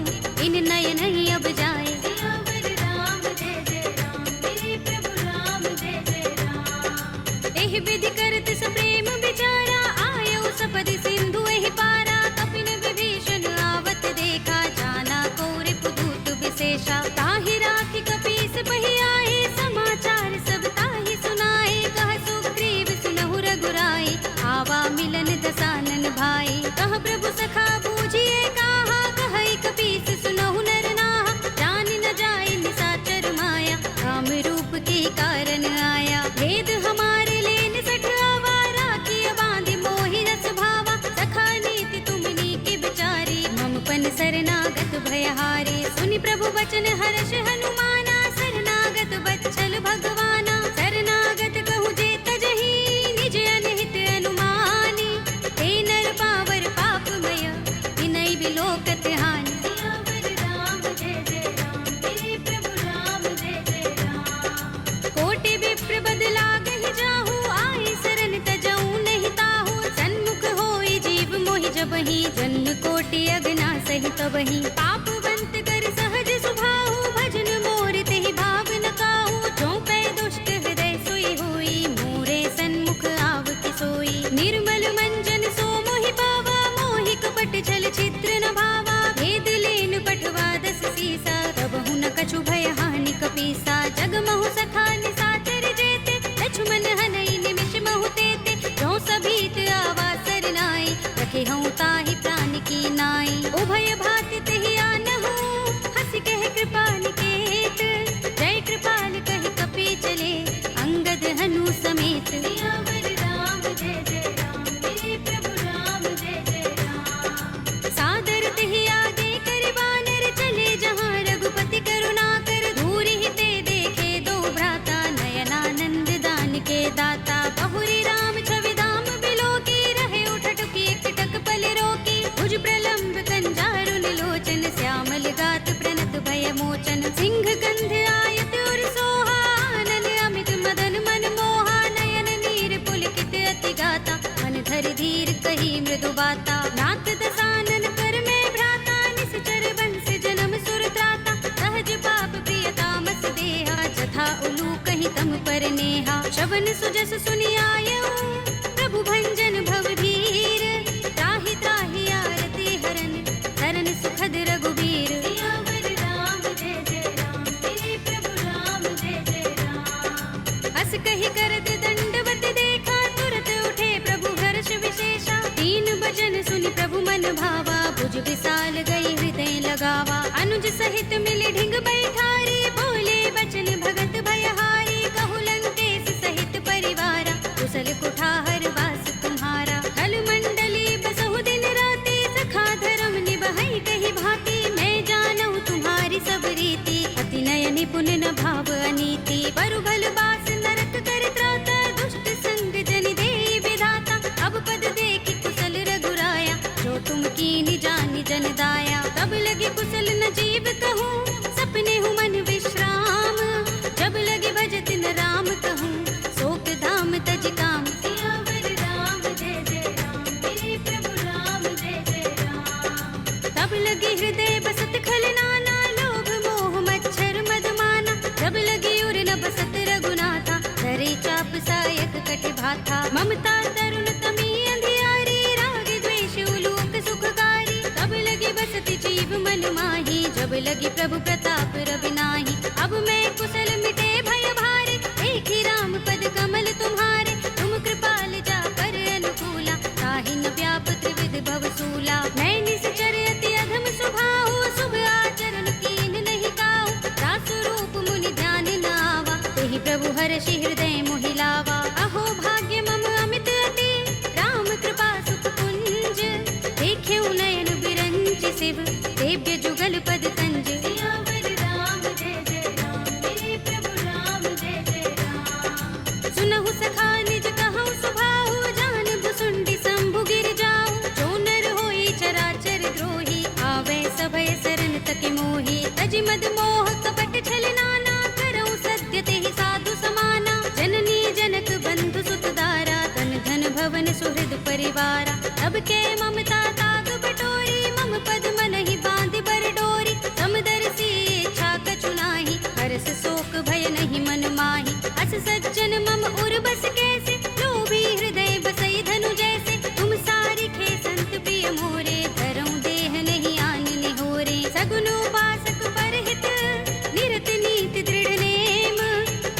इन नयन ही अब जाए। सियावर राम जय जय राम, मेरे प्रभु राम जय जय राम। एहि विधि करत सप्रेम विचारा, आयो सपदि सिंधु एहि पारा। कपिन विभीषण आवत देखा, जाना को रिपुदूत विशेषा। ताहि राखि कपीस बहि आए, समाचार सब ताहि सुनाए। कह सुग्रीव सुनहु रघुराई, आवा मिलन दसानन भाई। कह प्रभु सखा बूझिए काहा, कहई कपीस सुनहु नर नाहा। जान न जाय निशाचर माया, राम रूप के कारण आया। भेद हमारे लेन सठ आवारा, किय बांधि मोहि रस भावा। सखा नीति तुमनी के बिचारी, मम पन शरणागत भयहारी। सुनि प्रभु बचन हर्ष हनुमाना, शरणागत बच्चल भगवाना। शरणागत कहु जे तजहि, निज अनहित अनुमानी। ते नर पावर पापमय, विनय बिलोकत हानि। सियावर राम जय जय राम, मेरे प्रभु राम जय जय राम। कोटि विप्र बद लागहि जाहु, आई शरण तजऊ नहीं ताहु। सन्मुख होई जीव मोहि जबहि, जन्म कोटि अगना सहि तबहि। पापवंत कर सहज सुभाहु, भजन मोर तेहि भाव न काहू। जो पै दुष्ट हृदय सोई होई, मोरे सन्मुख आव कि सोई। निर्मल मंजन सो मोहि पावा, मोहि कपट छल चित्र न भावा। भेद लेन पठवा दस सीसा, तबहु न कछु भय हानि कपीसा। जग महु सखा निशाचर जेते, लक्ष्मण हनई निमिष महु तेते। जो सभीत आवा सरनाई, रखे हूँ ताहि प्राण की नाई। उभय भाति तेहि आनहु, हंसि कहे कृपाल केत। जय कृपाल कहि कपी चले, अंगद हनु समेत। सियावर राम जय जय राम, मेरे प्रभु राम जय जय राम। सादर तेहि आगे कर बानर, चले जहाँ रघुपति करुणा कर। दूर ही ते देखे दो भ्राता, नयनानंद दान के दाता। बहुरी राम छवि धाम बिलोकी, रहे उठटुकी एकटक पल रोकी। भुज प्रलंब कंजारुन लोचन, श्यामल गात प्रणत भय मोचन। सिंह कंध आयत उर सोहा, आनन अमित मदन मन मोहा। नयन नीर पुलकित अति गाता, मन धर धीर कही मृदु बाता। नाथ दसानन कर में भ्राता, निश्चर बंस जन्म सुर त्राता। सहज पाप प्रिय तामस देहा, जथा उलू कहीं तम पर नेहा। श्रवण सुजस सुनि आयऊ, प्रभु भंजन भव धीर। त्राहि त्राहि आरती हरन, शरण सुखद रघुबीर। सियावर राम जय जय राम, मेरे प्रभु राम जय जय राम। अस कहि करत दंडवत देखा, तुरत उठे प्रभु हर्ष विशेषा। तीन बचन सुनि प्रभु मन भावा, भुज विशाल गई हृदय लगावा। अनुज सहित मिले ढिंग बैठारी, बोले बचन भगत भयहारी। कहु लंकेश सहित परिवारा, कुशल कुठार वास तुम्हारा। खल मंडली बसहु दिन राति, सखा धर्म निभहि कहि भांति। मैं जानहु तुम्हारी सब रीति, अति नयन सायक कट भाथा ममता तरुण तमी अंधियारी राग द्वेष उलूक सुखकारी तब लगी बसती जीव मन माही जब लगी प्रभु प्रताप रवि नाही अब मैं कुशल मिटे भय भारे एक ही राम पद कमल तुम्हारे तुम कृपाल जा पर अनुकूला ताहि न व्याप त्रिविध भवसूला मैं निश्चर अति अधम स्वभाव शुभ आचरण कीन नहीं काऊ दास रूप मुनि ध्यान न आवा तेहि प्रभु हर्षि हृदय मोहिलावा अहो भाग्य मम अमित अति राम कृपा सुख कुंज देखे नयन बिरंज शिव देव्य जुगल पद कंज सियावर राम जय जय राम मेरे प्रभु राम जय जय राम सुनहु सखा निज कहूँ सुभाहु जान भुसुंडी शंभु गिर जाऊ जो नर होई चराचर द्रोही आवे सभय शरण तक मोही तज मद मोह कपट छल नाना करऊँ सत्य तेहि साधु समाना जननी जनक बंधु सुत दारा तन धन भवन सुहृद परिवारा तब के ममता ताग बटोरी मम पद मन ही बांध बर डोरी समदर्शी इच्छा कछु नाही हरस शोक भय नहीं मन माही अस सज्जन मम उर बस कैसे लोभी हृदय बसई धनु जैसे तुम सारी खे संत प्रिय मोरे धरऊं देह नहीं आन निहोरे सगुन उपासक परहित निरत नीति दृढ़ नेम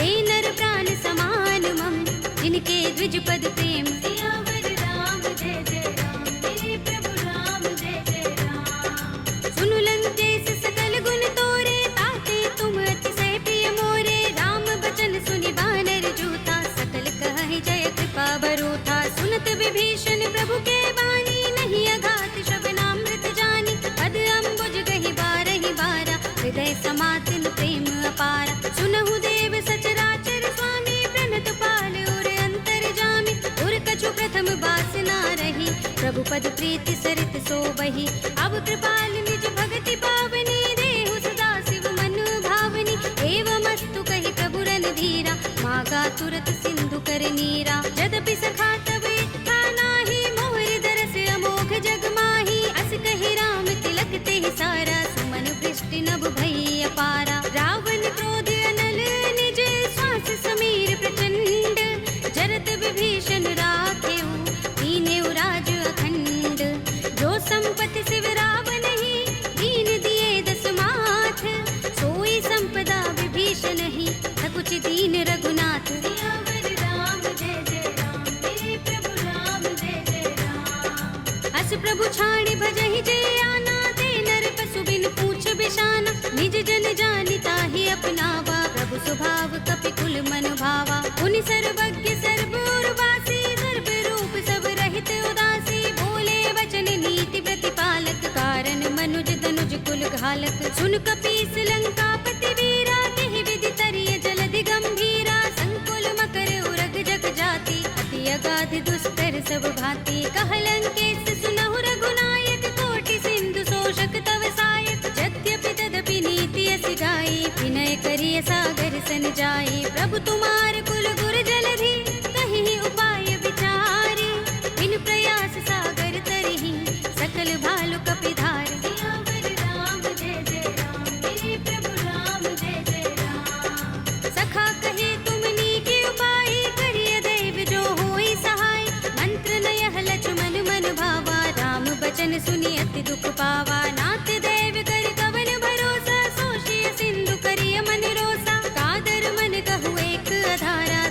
ते नर प्राण समान मम जिनके द्विज पद प्रेम सियावर राम जय जय राम मेरे प्रभु राम जय जय राम सुनु लंकेश सकल गुण तोरे ताते तुम अतिशय प्रिय मोरे राम बचन सुनि बानर जूथा सकल कहहि जय कृपा बरूथा सुनत विभीषण प्रभु के बानी नहीं अघात श्रवणामृत जानी पद अम्बुज गहि बारहि बारा हृदय समातिन प्रेम अपारा सुनहु देव सचराचर स्वामी प्रणत पाल उर अंतर जामी उर कछु प्रथम बासना रही प्रभु पद प्रीति सरित सोबहि अब कृपाल निज भगति पावनी देहु सदा शिव मन भावनी एवमस्तु कहि प्रभु रणधीरा मागा तुरत सिंधु कर नीरा यद्यपि सखा तब इच्छा नाही मोर दरस अमोघ जग माही अस कहि राम तिलक तेहि सारा सुमन वृष्टि नभ भई अपारा रावण क्रोध अनल निज श्वास समीर प्रचंड जरत विभीषण राखेऊ दीनेउ राज अखंड जो संपत्ति शिव रावण ही दीन दिए दस माथ सोई संपदा विभीषण ही सकुच दीन रघुनाथ सियावर राम जय जय राम मेरे प्रभु राम जय जय राम अस प्रभु छाड़ी भजहि जय आना ते नर पशु बिन पूछ बिशाना निज जन जानिता ही अपनावा प्रभु स्वभाव कपि कुल मन भावा उनि सर्वज्ञ सर्व उर्वासी सर्व रूप सब रहित उदासी बोले वचन नीति प्रतिपालक कारण मनुज तनुज कुल घालक सुन कपीस लंकापति वीरा केहि विधि तरिय जलधि गंभीरा संकुल मकर उरग जग जाति अति अगाध दुस्तर सब भांति कहलंकेश सुनहु रघुनायक कोटि सिंधु शोषक तव सायक यद्यपि तदपि नीति अस गाई विनय करिय सागर सन जाई प्रभु तुम्हार कुल गुर जलधि कहि उपाय विचारी बिन प्रयास सागर तरहि सकल भालु कपिधार सियावर राम जय जय राम मेरे प्रभु राम जय जय राम सखा कहे तुमनी के उपाय करिय दैव जो होई सहाय मंत्र नयह लक्ष्मण मन भावा राम बचन सुनि अति दुख पावा नाथ दैव कर कवन भरोसा सोशिय सिंधु करिय मन रोसा कादर मन कहु एक अधारा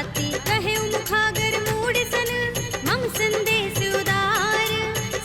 भांति कहे मुखागर मूड सन मम संदेश उदार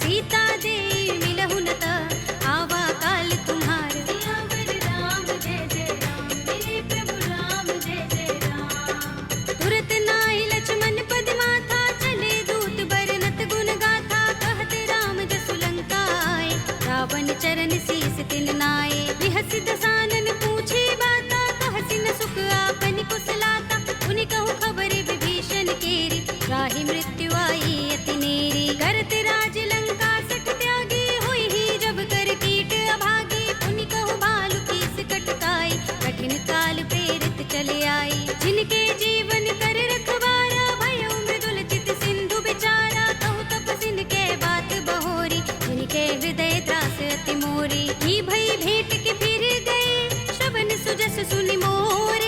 सीता दे मिलहु न त आवा काल तुम्हार सियावर राम जय जय राम मेरे प्रभु राम जय जय राम तुरत नाहि लक्ष्मण पद माथा चले दूत बरनत गुण गाथा कहत राम जसु लंका आए रावण चरण शीस तिन नाए बिहस दसानन पूछे बाता कहसी न सुख आपन कुशलाता उनि कहु खबर विभीषण केरी राहि मृत्यु आई अति नेरी करत राज लंका सठ त्यागी हुई ही जब कर कीट अभागी उनि कहु भालु कीस कटकाई कठिन काल प्रेरित चले आई जिनके जीवन कर रखवारा भयो मृदुल चित सिंधु बिचारा कहु तपसिन के बात बहोरी जिनके हृदय त्रास अति मोरी की भई भेंट के फिर गए श्रवण सुजस सुनि मोर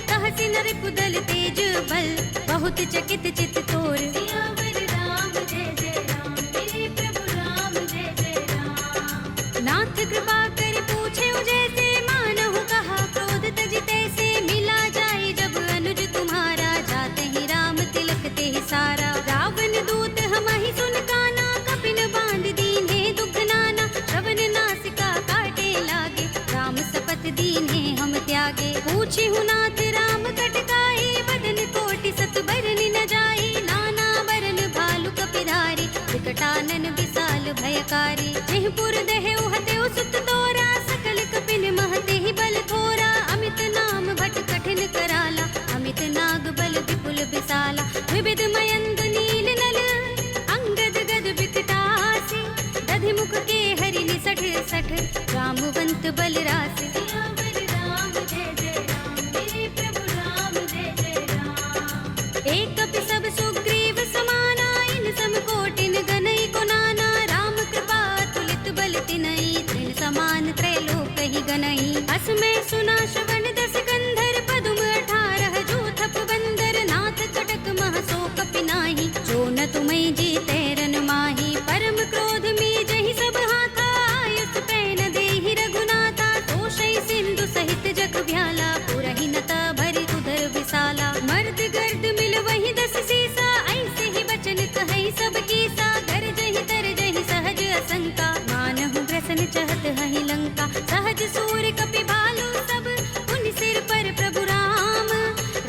कहसी नर कुदल तेज बल बहुत चकित चित तोर सियावर राम जय जय राम मेरे प्रभु राम जय जय राम नाथ कृपा कर पूछे जैसे मानहु कहा क्रोध तज तैसे मिला जाए जब अनुज तुम्हारा जाते ही राम तिलक ते सारा रावण दूत हम ही सुन काना कपिन बांध दीन्हे दुख नाना श्रवण नासिका काटे लागे राम सपत दीन्हे हम त्यागे पूछी हूँ नाथ राम कटकाई बदन कोटि सत बरन न जाई नाना बरन भालु कपिधारी विकटानन विशाल भयकारी जेहपुर दहे उहते सुत तोरा सकल कपिन महते ही बल थोरा अमित नाम भट कठिन कराला अमित नाग बल विपुल विशाला विविध मयंग नील नल अंगद गद विकटासी दधि मुख के हरिनि सठ सठ रामवंत बल रास सियावर राम जय जय राम मेरे प्रभु राम जय जय राम एक कपि सब सुग्रीव समाना इन सम कोटिन गनई को नाना राम कृपा तुलित बल तिनई तृण समान त्रैलोक ही गनई अस में सुना श्रवण दस गंधर पदुम 18 जूथप बंदर नाथ कटक मह सो कपि नाही जो न तुम्हें जीते रन माही परम क्रोध में जहि सब हाथा आयुष पैन देहि रघुनाथा तोषै सिंधु सहित जग भ्याला पुरहि नता भरि उदर विशाला मर्द गर्द मिल वही 10 सीसा ऐसे ही बचन कहै सब कीसा गरजहि तरजहि सहज असंका मानहु ग्रसन चहत हहि लंका सहज सूर कपि भालु सब उन सिर पर प्रभु राम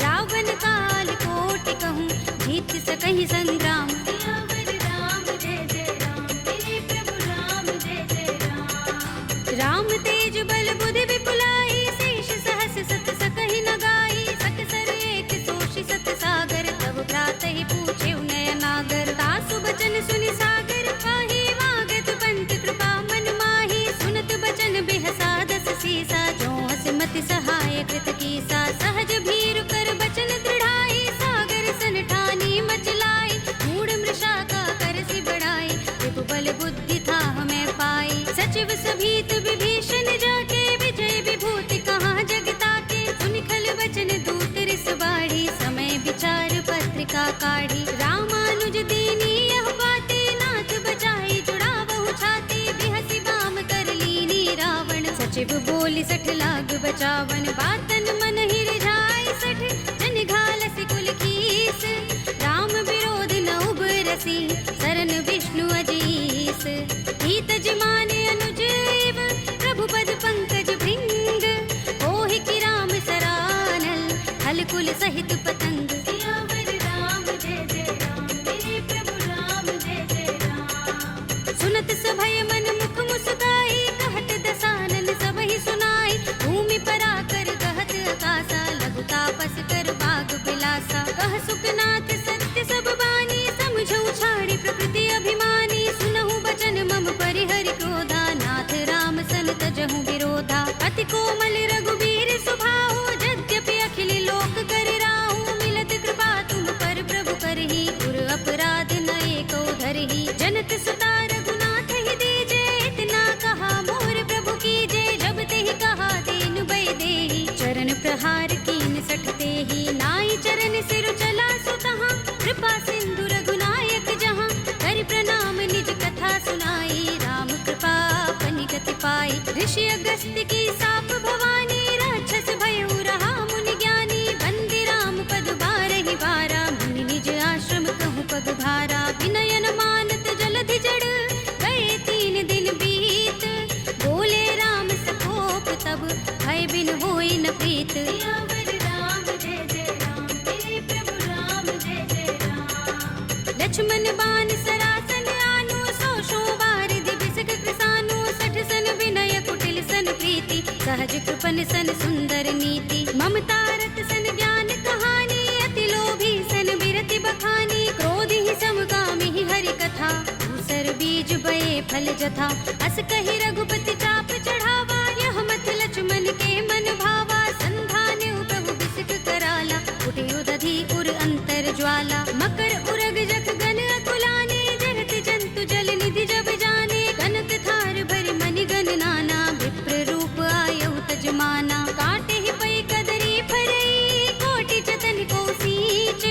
रावण काल कोटि कहूँ जीत सकहि संग्राम सियावर राम जय जय राम मेरे प्रभु राम जय जय राम राम तेज बल बुद्धि विपुलाई शेष सहस सत सकहि न गाई सकसर एक सोषि सत सागर तब प्रातहि पूछे नय नागर तासु बचन सुनि सागर पाहि वागत पंत कृपा मन माही सुनत बचन बिहसा 10 सीसा जो हस मति सहाय कृत कीसा सहज भीरु कर बचन दृढ़ाई सागर सन ठानी मचलाई मूढ़ मृषा का करसि बढ़ाई विभु बल बुद्धि था हमें पाई सचिव सभीत विभीषण जाके विजय विभूति कहाँ जगता के सुनि खल बचन दूत रिस बाढ़ी समय विचार पत्रिका काढ़ी रामानुज दीनी यह बातें नाथ बचाई जुड़ा बहु छाती बिहसी बाम कर लीनी रावण सचिव बोली 60 लाग बचावन बातन मन ही रिझाई 60 जन घालसी कुल कीस राम विरोध न उबरसी सरन विष्णु अजीस हित जमाने अनुजीव प्रभु पद पंकज भृंग ओहि की राम सरानल हल कुल सहित पतंग सियावर राम जय जय राम मेरे प्रभु राम जय जय राम सुनत सभय मन मुख मुस्काई कहत दसानन सब ही सुनाई भूमि परा कर कहत आकाशा लघु तापस कर बाग बिलासा कह सुखनाथ सत्य सब बानी समझो छाड़ी प्रकृति अभिमानी सुनहु बचन मम परिहरि क्रोधा नाथ राम सन तजहु विरोधा अति कोमल रघुबीर सुभाहु यद्यपि अखिल लोक कर राहु मिलत कृपा तुम पर प्रभु करहि गुर अपराध न एको धरहि जनक सुता रघुनाथ ही दीजे इतना कहा मोर प्रभु कीजे जब तेहि कहा दीन बै देहि चरण प्रहार कीन सठते ही नाई चरण सिर चला सुतहा कृपा सिंधु रघुनायक जहाँ कर प्रणाम निज कथा सुनाई राम कृपा अपनी गति पाई ऋषि अगस्त्य की साप भवानी राक्षस भयउ रहा मुनि ज्ञानी बंदी राम पद बारहि बार भय बिन होई न प्रीत। सियावर राम जय जय राम, मेरे प्रभु राम जय जय राम। लक्ष्मण बाण सरासन आनु, सौ बारिधि बिसक कृसानु। सठ सन विनय कुटिल सन प्रीति, सहज कृपन सन सुंदर नीति। ममता रत सन ज्ञान कहानी, अति लोभी सन बिरति बखानी। क्रोध ही समगामी ही हरि कथा, दूसर बीज बये फल जथा। अस कहि रघुपति चाप चढ़ावा, यह मत लक्ष्मण के मन भावा। संधान प्रभु बिसक कराला, उठे उदधि उर अंतर ज्वाला। मकर उरग जख गन अकुलाने, जरत जंतु जल निधि जब जाने। कनक थार भरि मनि गण नाना, विप्र रूप आयौ तजमाना। काटे ही पै कदरी फरई, कोटि जतन को सींच।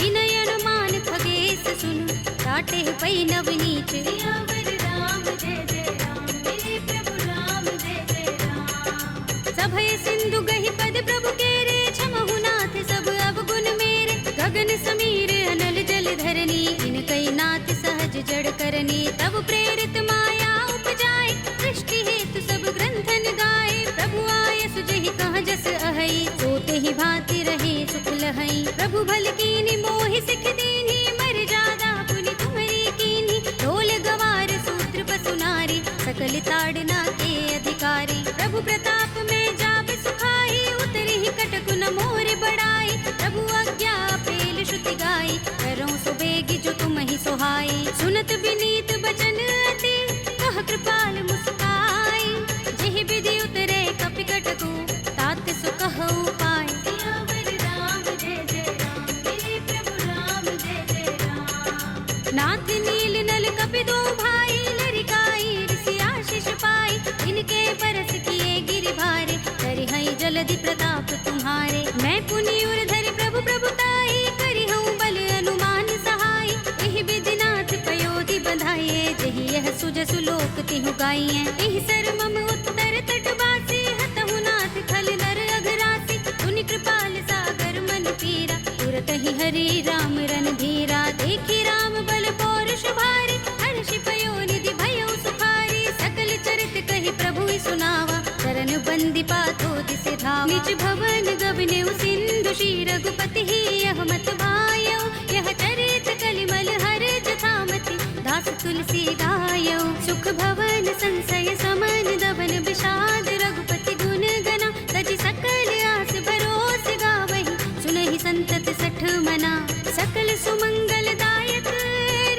विनय अनुमान खगेश सुन, काटे ही पै नवनीच। सियावर राम जय जय राम, मेरे प्रभु राम जय जय राम। सभय सिंधु गहि पद प्रभु केरे, छमहु नाथ सब अवगुण मेरे। गगन समीर अनल जल धरनी, इनकई नाथ सहज जड़ करनी। तब प्रेरित माया उपजाए, सृष्टि हेतु सब ग्रंथन गाए। प्रभु आय सुजहि कहाँ जस अहै, सोते ही भांति रहे सुख लहै। प्रभु भल कीन्ही मोहि सिख दीन्ही, मर जादा पुनि तुम्हरी कीन्ही। ढोल गवार सूत्र पसु नारी, सकल ताड़ना के अधिकारी। प्रभु प्रताप में जाब सुखाई, उतरी ही कटकु न मोर बड़ाई। प्रभु आज्ञा पेल श्रुति गाई, करो सो बेगी जो तुम ही सोहाई। सुनत विनीत बचन अति, कह कृपाल मुस्काई। जेहि विधि उतरे कपि कटकु, तात सो कहु पाय। सियावर राम जय जय राम, मेरे प्रभु राम जय जय राम। नाथ नील नल कपि दो भाई, लरिकाई ऋषि आशीष पाई। इनके बरस किए गिरि भारे, करिहई जलधि प्रताप तुम्हारे। मैं पुनि उर धरि प्रभु प्रभुताई, करिहऊँ बल अनुमान सहाय। एहि विधि नाथ पयोधि बधाइए, जेहि यह सुजसु लोक तिहु गाइए। एहि सर मम उत्तर तट बासी, हतहु नाथ खल नर अघरासी। पुनि कृपाल सागर मन पीरा, तुरत ही हरि राम रन धीरा। देखी राम बल पौरुष भारी, हर्षि पयो निधि भयो सुखारी। सकल चरित कहि प्रभु सुनावा, चरण बंदी पाथो दिस धावा। निज भवन गबने सिंधु श्री रघुपति ही, यह मत भायो। यह चरित कलिमल हर जथामति, दास तुलसी गायो। सुख भवन संशय समन, दबन विषाद रघुपति गुण गना। तजि सकल आस भरोस गावहि, सुनहि संतत सठ मना। सकल सुमंगल दायक,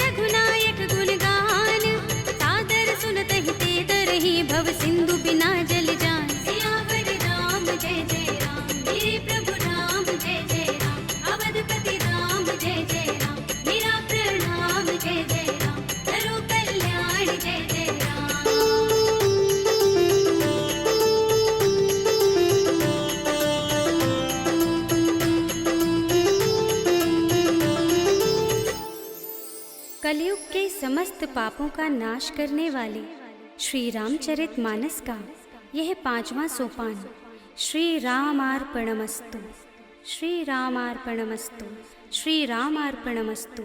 रघुनायक गुण गान। सादर सुनतहि ते तरहि, भव सिंधु बिना जल जान। सियावर राम जय जय राम, मेरे प्रभु राम जय जय राम। अवधपति राम जय जय राम, मेरा प्रणाम जय जय राम। करो कल्याण जय जय राम। कलयुग के समस्त पापों का नाश करने वाले श्री रामचरितमानस का यह 5वां सोपान श्री रामार्पणमस्तु, श्री रामार्पणमस्तु, श्री रामार्पणमस्तु।